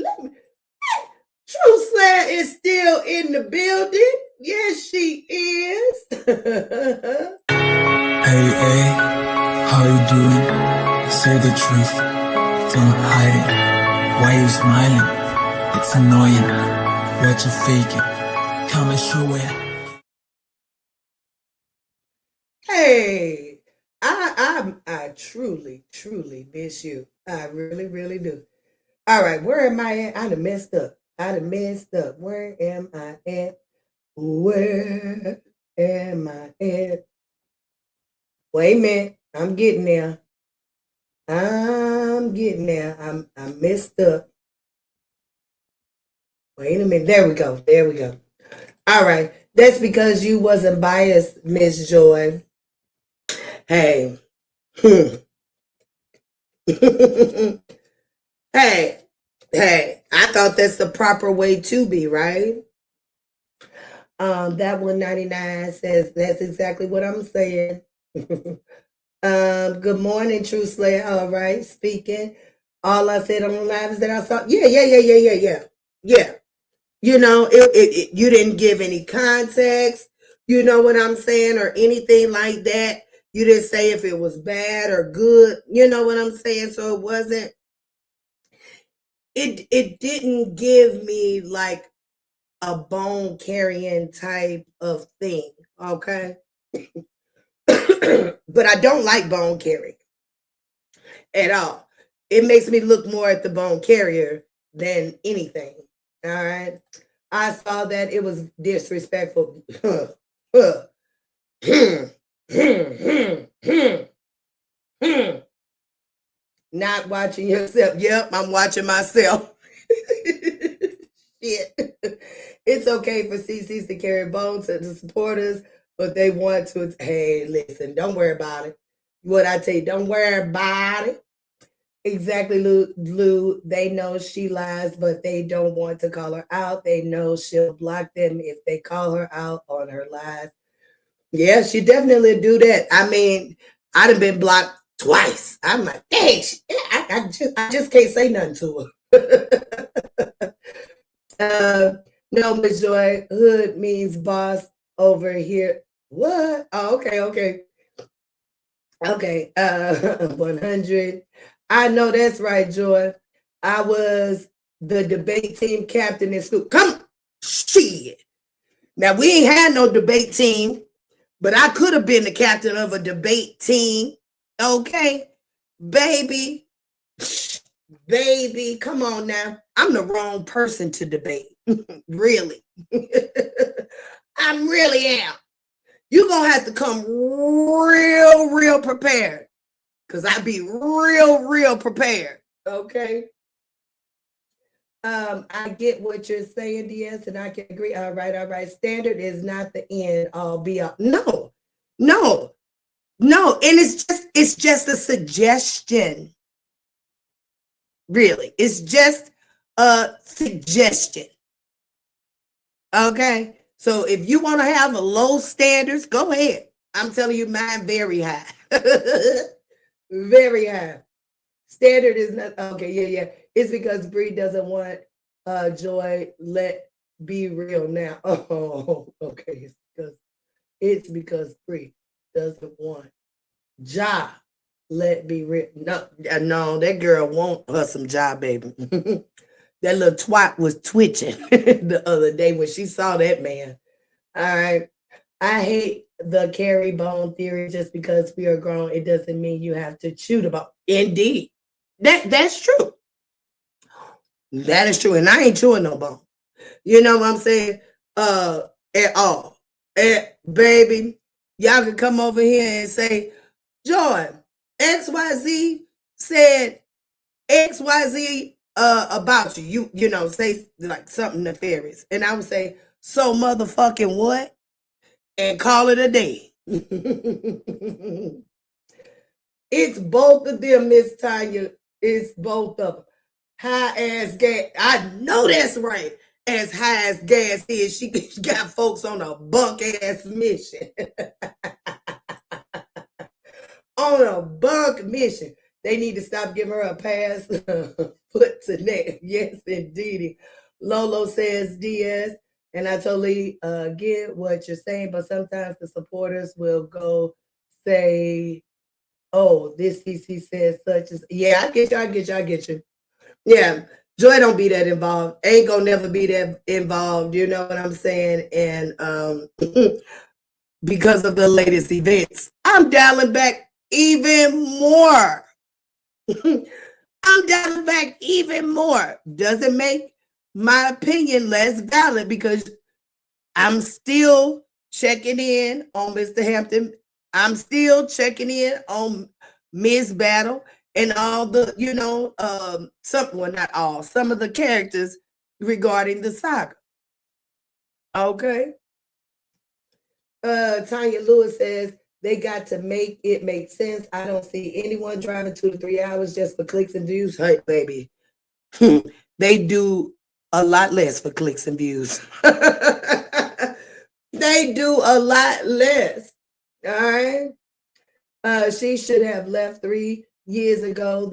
Speaker 2: True Slayer is still in the building. Yes, she is.
Speaker 1: Hey, hey, how you doing? Say the truth, don't hide it. Why you smiling? It's annoying. What you faking? Come and show it.
Speaker 2: Hey, I truly, truly miss you. I really, really do. All right, where am I at? I done messed up. Where am I at? Where am I at? Wait a minute. I'm getting there. I messed up. Wait a minute. There we go. All right. That's because you wasn't biased, Miss Joy. Hey. hey. I thought that's the proper way to be, right? That 199 says that's exactly what I'm saying. Good morning, True Slayer. All right, speaking. All I said on the live is that I saw. Yeah. You know, you didn't give any context. You know what I'm saying, or anything like that. You didn't say if it was bad or good. You know what I'm saying. So it wasn't. It didn't give me like a bone carrying type of thing. Okay. But I don't like bone carrying at all. It makes me look more at the bone carrier than anything. All right. I saw that it was disrespectful. Not watching yourself. Yep, I'm watching myself. Shit. It's okay for CCs to carry bones to the supporters, but they want to. Hey, listen, don't worry about it. What I tell you, don't worry about it. Exactly, Lou. They know she lies, but they don't want to call her out. They know she'll block them if they call her out on her lies. Yeah, she definitely do that. I mean, I'd have been blocked twice. I'm like, dang, I just can't say nothing to her. No, Miss Joy, hood means boss over here. What? Oh, okay. 100. I know that's right, Joy. I was the debate team captain in school. Come, shit. Now, we ain't had no debate team, but I could have been the captain of a debate team. Okay, baby. Baby, come on now. I'm the wrong person to debate. Really. I really am. You're going to have to come real prepared. Because I be real prepared. Okay. I get what you're saying, DS, and I can agree. All right. Standard is not the end all be all. No. And it's just a suggestion. Really. It's just a suggestion. Okay. So if you want to have a low standards, go ahead. I'm telling you, mine very high. Very high. Standard is not okay. Yeah. It's because Bree doesn't want Joy. Let be real now. Oh, okay. It's because Bree doesn't want Ja. Let be real. No, that girl want her some Ja, baby. That little twat was twitching the other day when she saw that man. All right. I hate the carry bone theory. Just because we are grown, it doesn't mean you have to chew the bone. Indeed. That's true. That is true. And I ain't chewing no bone. You know what I'm saying? At all. Baby, y'all can come over here and say, Joy, XYZ said XYZ about you, you know, say like something nefarious. And I would say, so motherfucking what? And call it a day. It's both of them, Miss Tanya. It's both of them. High ass gas. I know that's right. As high as gas is, she got folks on a bunk ass mission. On a bunk mission. They need to stop giving her a pass. Foot to neck. Yes, indeed. Lolo says DS, and I totally get what you're saying, but sometimes the supporters will go say, oh, this CC says such as, yeah, I get you, I get you, I get you. Yeah, Joy don't be that involved. Ain't gonna never be that involved, you know what I'm saying? And because of the latest events, I'm dialing back even more. I'm dialing back even more. Doesn't make my opinion less valid because I'm still checking in on Mr. Hampton. I'm still checking in on Miss Battle and all the, you know, some, well, not all, some of the characters regarding the saga. Okay. Tanya Lewis says they got to make it make sense. I don't see anyone driving 2 to 3 hours just for clicks and views. Hey, baby. They do a lot less for clicks and views. They do a lot less. All right. She should have left 3 years ago,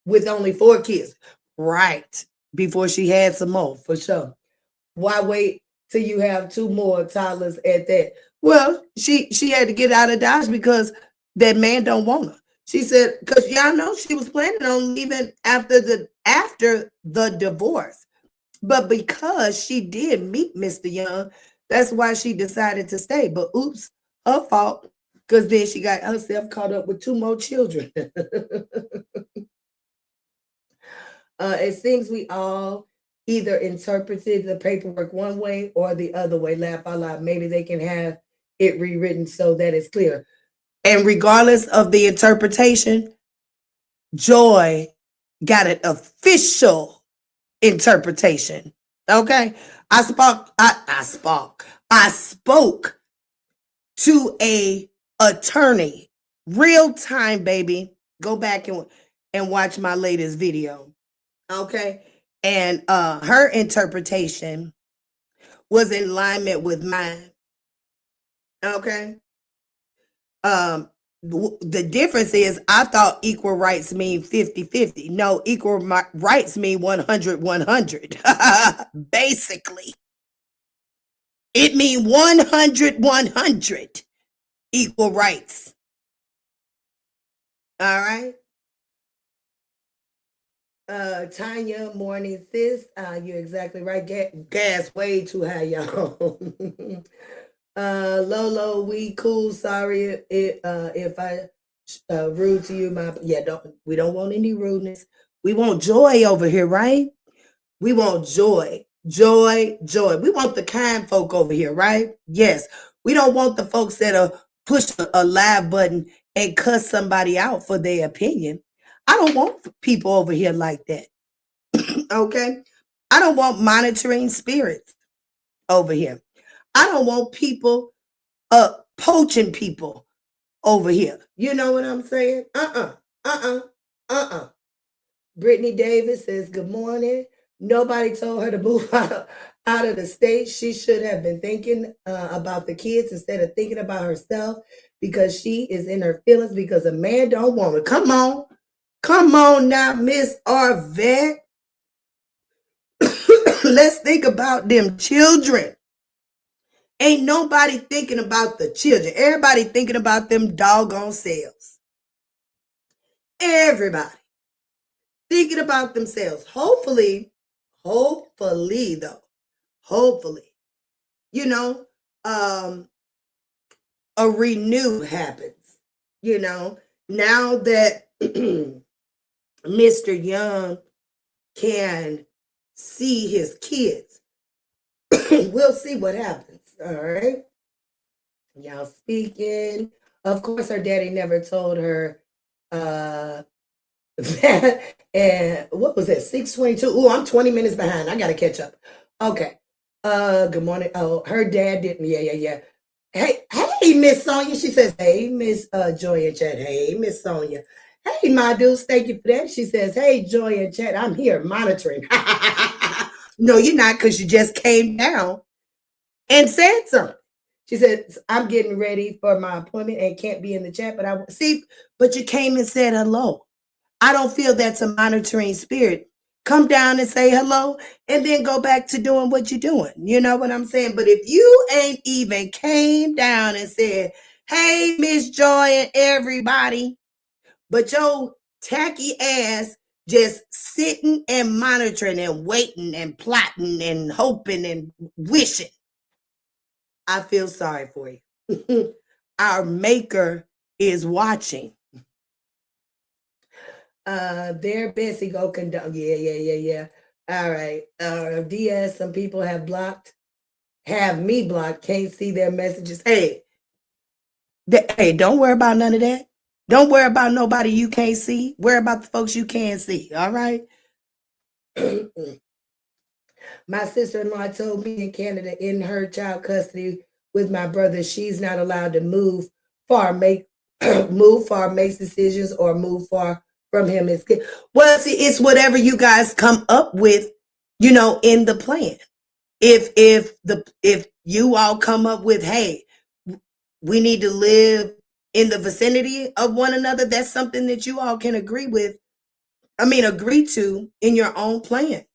Speaker 2: with only 4 kids. Right. Before she had some more, for sure. Why wait till you have 2 more toddlers at that? Well, she had to get out of Dodge because that man don't want her. She said, because y'all know she was planning on leaving after the divorce. But because she did meet Mr. Young, that's why she decided to stay. But oops, her fault. Because then she got herself caught up with 2 more children. It seems we all either interpreted the paperwork one way or the other way. Laugh out loud. Maybe they can have it rewritten so that it's clear. And regardless of the interpretation, Joy got an official interpretation. Okay. I spoke to a attorney, real time, baby. Go back and watch my latest video. Okay. And her interpretation was in alignment with mine. Okay. The difference is I thought equal rights mean 50-50. No, equal rights mean 100-100. Basically, it means 100-100 equal rights. All right. Tanya, morning, sis. You're exactly right. Gas way too high, y'all. Lolo, we cool. Sorry if I rude to you. We don't want any rudeness. We want joy over here, right? We want joy. We want the kind folk over here, right? Yes. We don't want the folks that push a live button and cuss somebody out for their opinion. I don't want people over here like that. Okay? I don't want monitoring spirits over here. I don't want people poaching people over here. You know what I'm saying? Brittany Davis says, good morning. Nobody told her to move out of the state. She should have been thinking about the kids instead of thinking about herself because she is in her feelings because a man don't want her. Come on now, Miss Arvette. Let's think about them children. Ain't nobody thinking about the children. Everybody thinking about them doggone selves. Everybody thinking about themselves. Hopefully, you know, a renew happens. You know, now that Mr. Young can see his kids, we'll see what happens. All right. Y'all speaking. Of course, her daddy never told her uh, that. And what was that? 6:22. Oh, I'm 20 minutes behind. I gotta catch up. Okay. Good morning. Oh, her dad didn't. Yeah. Hey, Miss Sonia. She says, hey, Miss Joy and Chat. Hey, Miss Sonia. Hey, my dudes, thank you for that. She says, hey, Joy and Chat, I'm here monitoring. No, you're not, because you just came down and said something. She said, I'm getting ready for my appointment and can't be in the chat, but I see, but you came and said hello. I don't feel that's a monitoring spirit. Come down and say hello and then go back to doing what you're doing. You know what I'm saying? But if you ain't even came down and said, hey, Miss Joy and everybody, but your tacky ass just sitting and monitoring and waiting and plotting and hoping and wishing, I feel sorry for you. Our maker is watching. There, Bessie, go condone. Yeah. All right. DS, some people have me blocked, can't see their messages. Hey, don't worry about none of that. Don't worry about nobody you can't see. Worry about the folks you can see. All right. My sister-in-law told me in Canada, in her child custody with my brother, she's not allowed to move far, move far, makes decisions, or move far from him. Well, see, it's whatever you guys come up with, in the plan. If you all come up with, hey, we need to live in the vicinity of one another, that's something that you all can agree to in your own plan.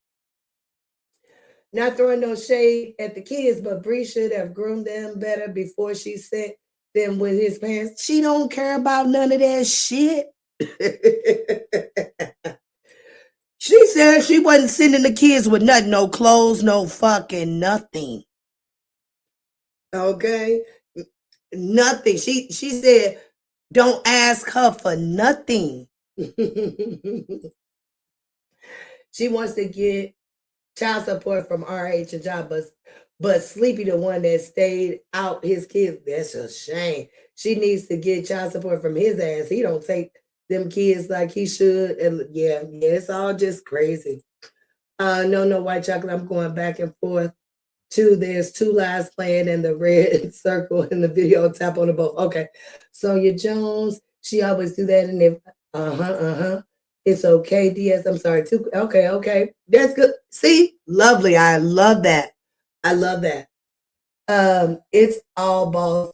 Speaker 2: Not throwing no shade at the kids, but Bree should have groomed them better before she sent them with his parents. She don't care about none of that shit. She said she wasn't sending the kids with nothing, no clothes, no fucking nothing. Okay? Nothing. She said, don't ask her for nothing. She wants to get child support from RH and job, but Sleepy, the one that stayed out his kids, that's a shame. She needs to get child support from his ass. He don't take them kids like he should. And yeah, it's all just crazy. No, white chocolate. I'm going back and forth. There's two lives playing in the red circle in the video. Tap on the both. Okay. Sonia Jones, she always do that. And if it's okay, DS. I'm sorry. Okay. That's good. See, lovely. I love that. It all boils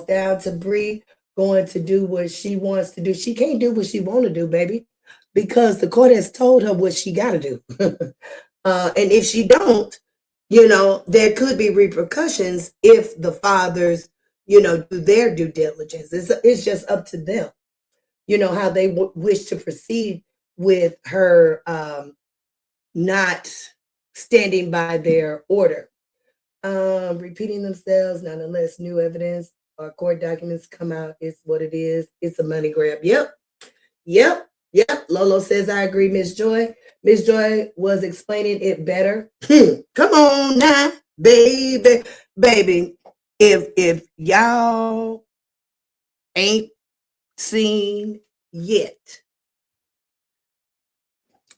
Speaker 2: down to Bree going to do what she wants to do. She can't do what she want to do, baby, because the court has told her what she got to do. And if she don't, there could be repercussions if the fathers, do their due diligence. It's just up to them, how they wish to proceed with her not standing by their order. Repeating themselves, nonetheless, new evidence or court documents come out. It's what it is. It's a money grab. Yep. Lolo says, I agree, Miss Joy. Miss Joy was explaining it better. Come on now, baby. If y'all ain't seen yet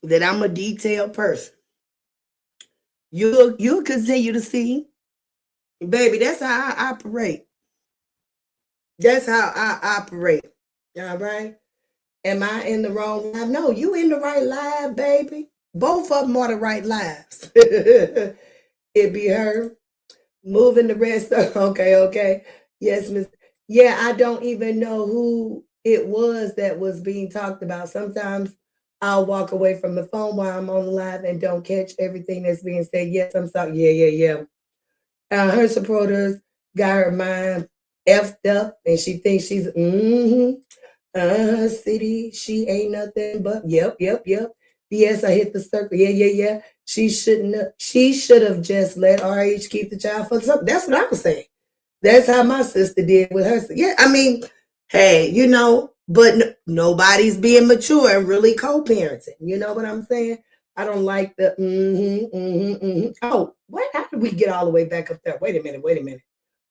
Speaker 2: that I'm a detailed person, you'll continue to see. Baby, that's how I operate. All right. Am I in the wrong live? No, you in the right live, baby. Both of them are the right lives. It be her moving the rest of, okay. Yes, Miss. Yeah, I don't even know who it was that was being talked about. Sometimes I'll walk away from the phone while I'm on the live and don't catch everything that's being said. Yes, I'm sorry. Yeah. Her supporters got her mind effed up, and she thinks she's city. She ain't nothing but yep. Yes, I hit the circle. Yeah. She should have just let RH keep the child for something. That's what I was saying. That's how my sister did with her. Yeah, I mean, hey, but nobody's being mature and really co-parenting. You know what I'm saying? I don't like the Oh, how did we get all the way back up there? Wait a minute.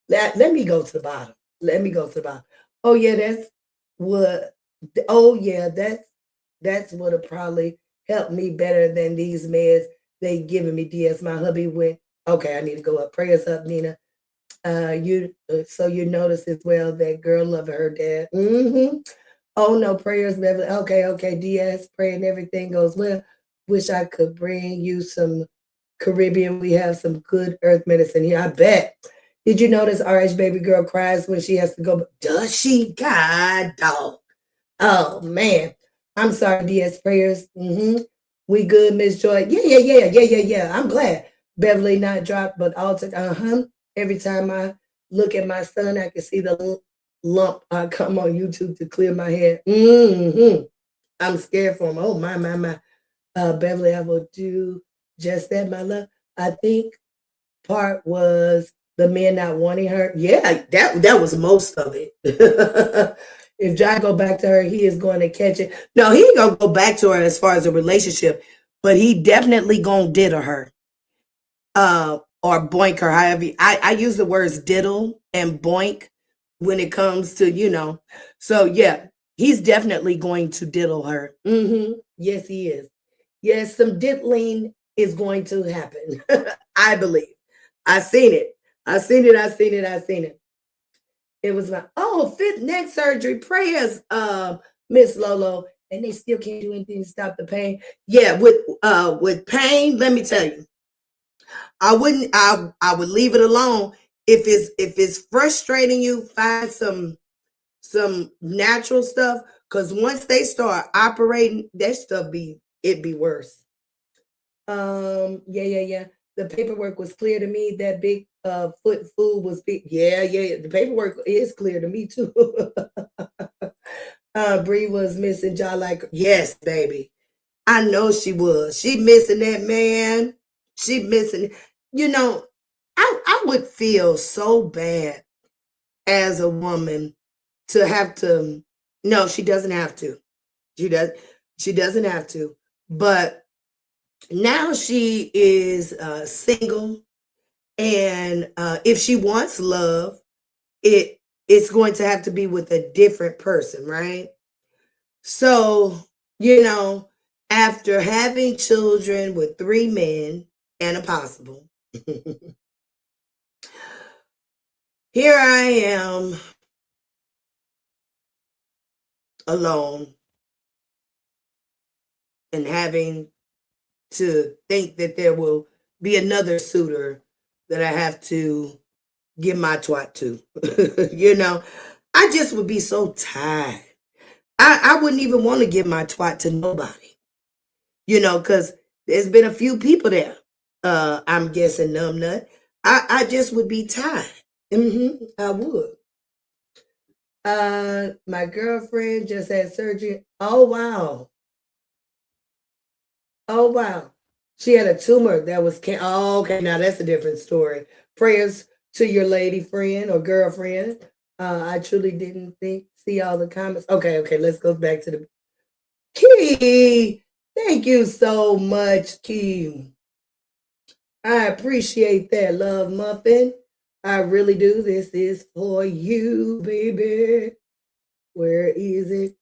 Speaker 2: Let me go to the bottom. Let me go to the bottom. Oh yeah, that's what. Oh yeah, that's what'll probably help me better than these meds they giving me. DS, my hubby went. Okay, I need to go up. Prayers up, Nina. You so you notice as well that girl loving her dad. Oh no, prayers, Beverly. Okay, okay, DS, praying everything goes well. Wish I could bring you some Caribbean. We have some good earth medicine here. I bet. Did you notice RH baby girl cries when she has to go? Does she? God dog. Oh man. I'm sorry, DS prayers. We good, Miss Joy. Yeah. I'm glad Beverly not dropped, but altered. Every time I look at my son, I can see the lump. I come on YouTube to clear my head. I'm scared for him. Oh my. Beverly, I will do just that, my love. I think part was the men not wanting her. Yeah, that was most of it. If Jai go back to her, he is going to catch it. No, he ain't gonna go back to her as far as a relationship, but he definitely gonna diddle her. Or boink her, however. I use the words diddle and boink when it comes to, So yeah, he's definitely going to diddle her. Yes, he is. Yes, some diddling is going to happen. I believe. I seen it. I seen it. It was like, oh, fifth neck surgery, prayers, Miss Lolo. And they still can't do anything to stop the pain. Yeah, with pain, let me tell you, I would leave it alone. If it's frustrating you, find some natural stuff. Cause once they start operating, that stuff be worse. Yeah. The paperwork was clear to me. That big foot food was big. Yeah. The paperwork is clear to me too. Bree was missing jaw like yes, baby. I know she was. She missing that man. She missing. You know, I would feel so bad as a woman to have to. No, she doesn't have to. She does. She doesn't have to. But now she is single, and if she wants love, it's going to have to be with a different person, right? So, you know, after having children with three men and a possible, here I am alone and having to think that there will be another suitor that I have to give my twat to. I just would be so tired. I wouldn't even want to give my twat to nobody, because there's been a few people there. I'm guessing numbnut. I just would be tired. I would. My girlfriend just had surgery. Oh wow. Oh wow. She had a tumor that was oh, okay, now that's a different story. Prayers to your lady friend or girlfriend. I truly didn't see all the comments. Okay, let's go back to the Key. Thank you so much, Key. I appreciate that, love muffin. I really do. This is for you, baby. Where is it?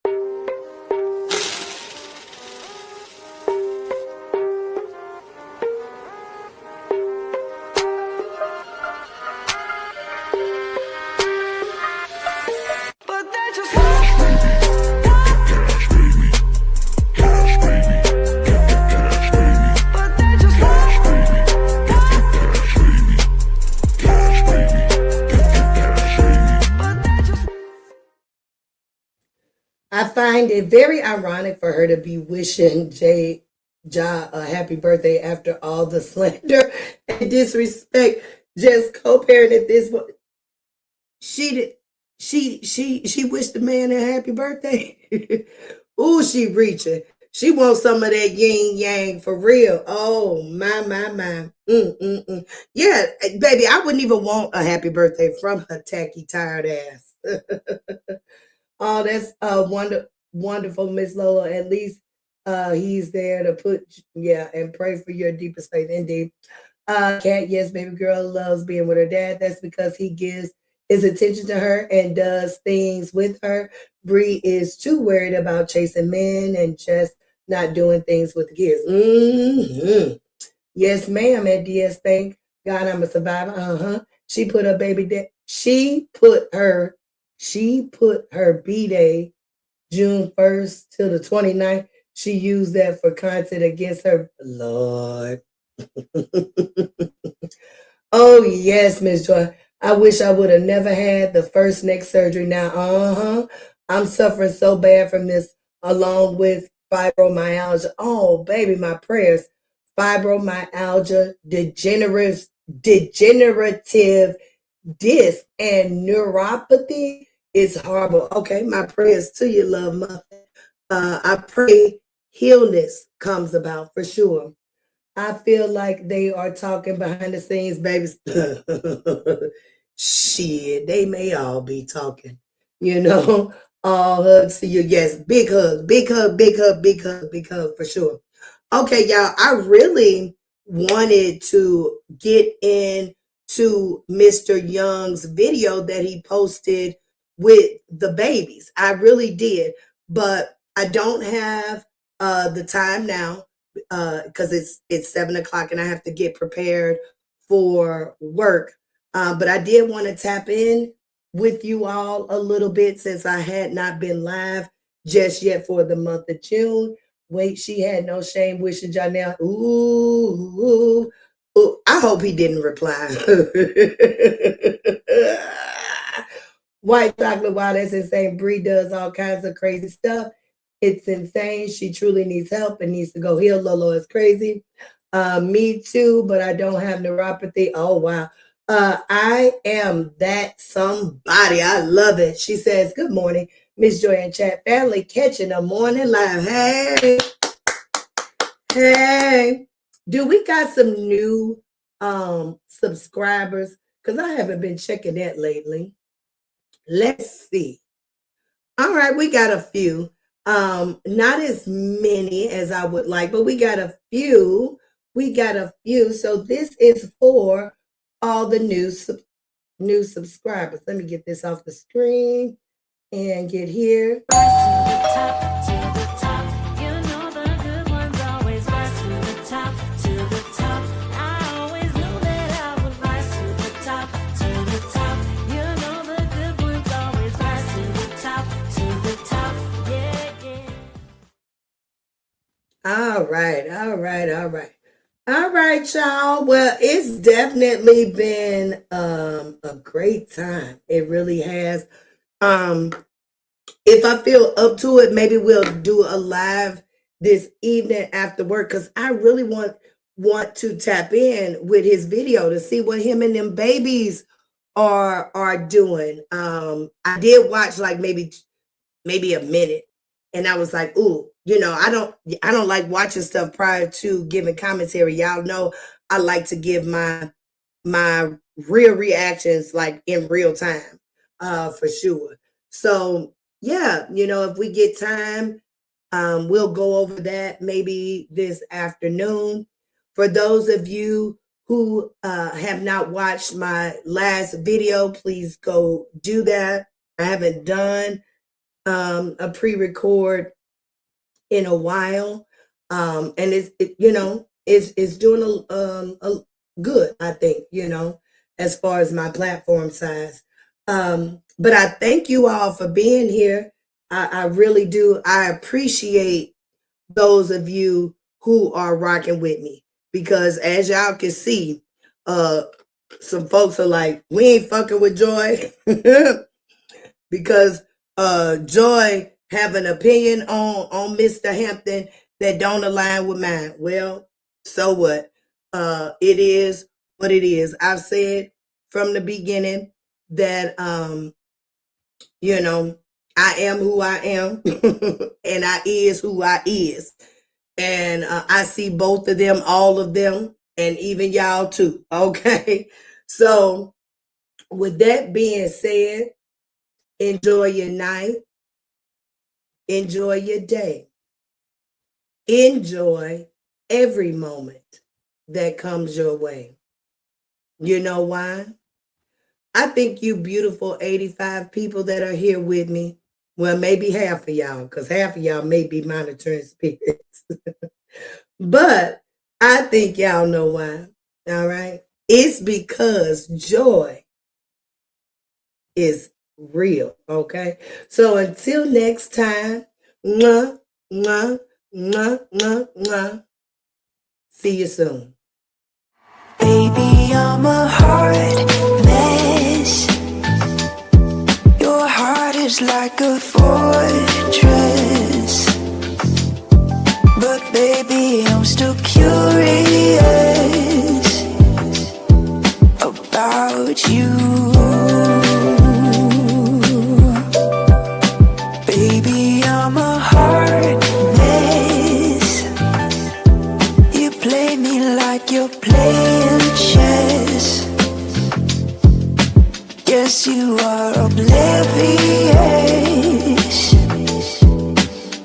Speaker 2: I find it very ironic for her to be wishing Ja a happy birthday after all the slander and disrespect. Just co-parenting this one. She did. She wished the man a happy birthday. Ooh, she reaching. She wants some of that yin yang for real. Oh my. Yeah, baby, I wouldn't even want a happy birthday from her tacky, tired ass. Oh, that's wonderful, Miss Lola. At least he's there to and pray for your deepest faith. Indeed. Cat, yes, baby girl loves being with her dad. That's because he gives is attention to her and does things with her. Bree is too worried about chasing men and just not doing things with the kids. Yes, ma'am, at DS Bank. God, I'm a survivor. Uh-huh. She put her baby day. She put her B-Day June 1st till the 29th. She used that for content against her. Lord. Oh, yes, Miss Joy. I wish I would have never had the first neck surgery. Now, I'm suffering so bad from this, along with fibromyalgia. Oh, baby, my prayers. Fibromyalgia, degenerative disc, and neuropathy is horrible. Okay, my prayers to you, love muffin. I pray healness comes about for sure. I feel like they are talking behind the scenes, baby. Shit, they may all be talking. You know, all hugs to you. Yes, big hug, big hug, big hug, big hug, big hug for sure. Okay, y'all, I really wanted to get into Mr. Young's video that he posted with the babies. I really did, but I don't have the time now because it's 7 o'clock and I have to get prepared for work. But I did want to tap in with you all a little bit since I had not been live just yet for the month of June. Wait, she had no shame wishing Janelle. Ooh, ooh. I hope he didn't reply. White chocolate, wow, that's insane. Bree does all kinds of crazy stuff. It's insane. She truly needs help and needs to go heal. Lolo is crazy. Me too, but I don't have neuropathy. Oh, wow. I am that somebody. I love it. She says, good morning, Miss Joy and Chat Family, catching a morning live. Hey, hey. Do we got some new subscribers? Because I haven't been checking that lately. Let's see. All right, we got a few. Not as many as I would like, but we got a few. We got a few. So this is for all the new subscribers. Let me get this off the screen and get here. All right, all right, all right. All right, y'all. Well, it's definitely been a great time. It really has. Um, if I feel up to it, maybe we'll do a live this evening after work because I really want to tap in with his video to see what him and them babies are doing. I did watch like maybe a minute, and I was like, ooh, I don't like watching stuff prior to giving commentary. Y'all know I like to give my real reactions like in real time, for sure. So yeah, if we get time, we'll go over that maybe this afternoon. For those of you who have not watched my last video, please go do that. I haven't done a pre-record in a while, and it's doing a good, I think, as far as my platform size. But I thank you all for being here. I really do. I appreciate those of you who are rocking with me because, as y'all can see, some folks are like, we ain't fucking with Joy. Because Joy have an opinion on Mr. Hampton that don't align with mine. Well, so what? It is what it is. I've said from the beginning that I am who I am and I is who I is. And I see both of them, all of them, and even y'all too. Okay. So with that being said, enjoy your night. Enjoy your day. Enjoy every moment that comes your way. You know why? I think you beautiful 85 people that are here with me, well, maybe half of y'all, because half of y'all may be monitoring spirits. But I think y'all know why. All right. It's because joy is real. Okay. So until next time, mwah, mwah, mwah, mwah, mwah. See you soon.
Speaker 5: Baby, I'm a hard mess. Your heart is like a fortress. But baby, I'm still curious about you. Baby, I'm a hard mess. You play me like you're playing chess. Guess you are oblivious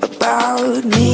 Speaker 5: about me.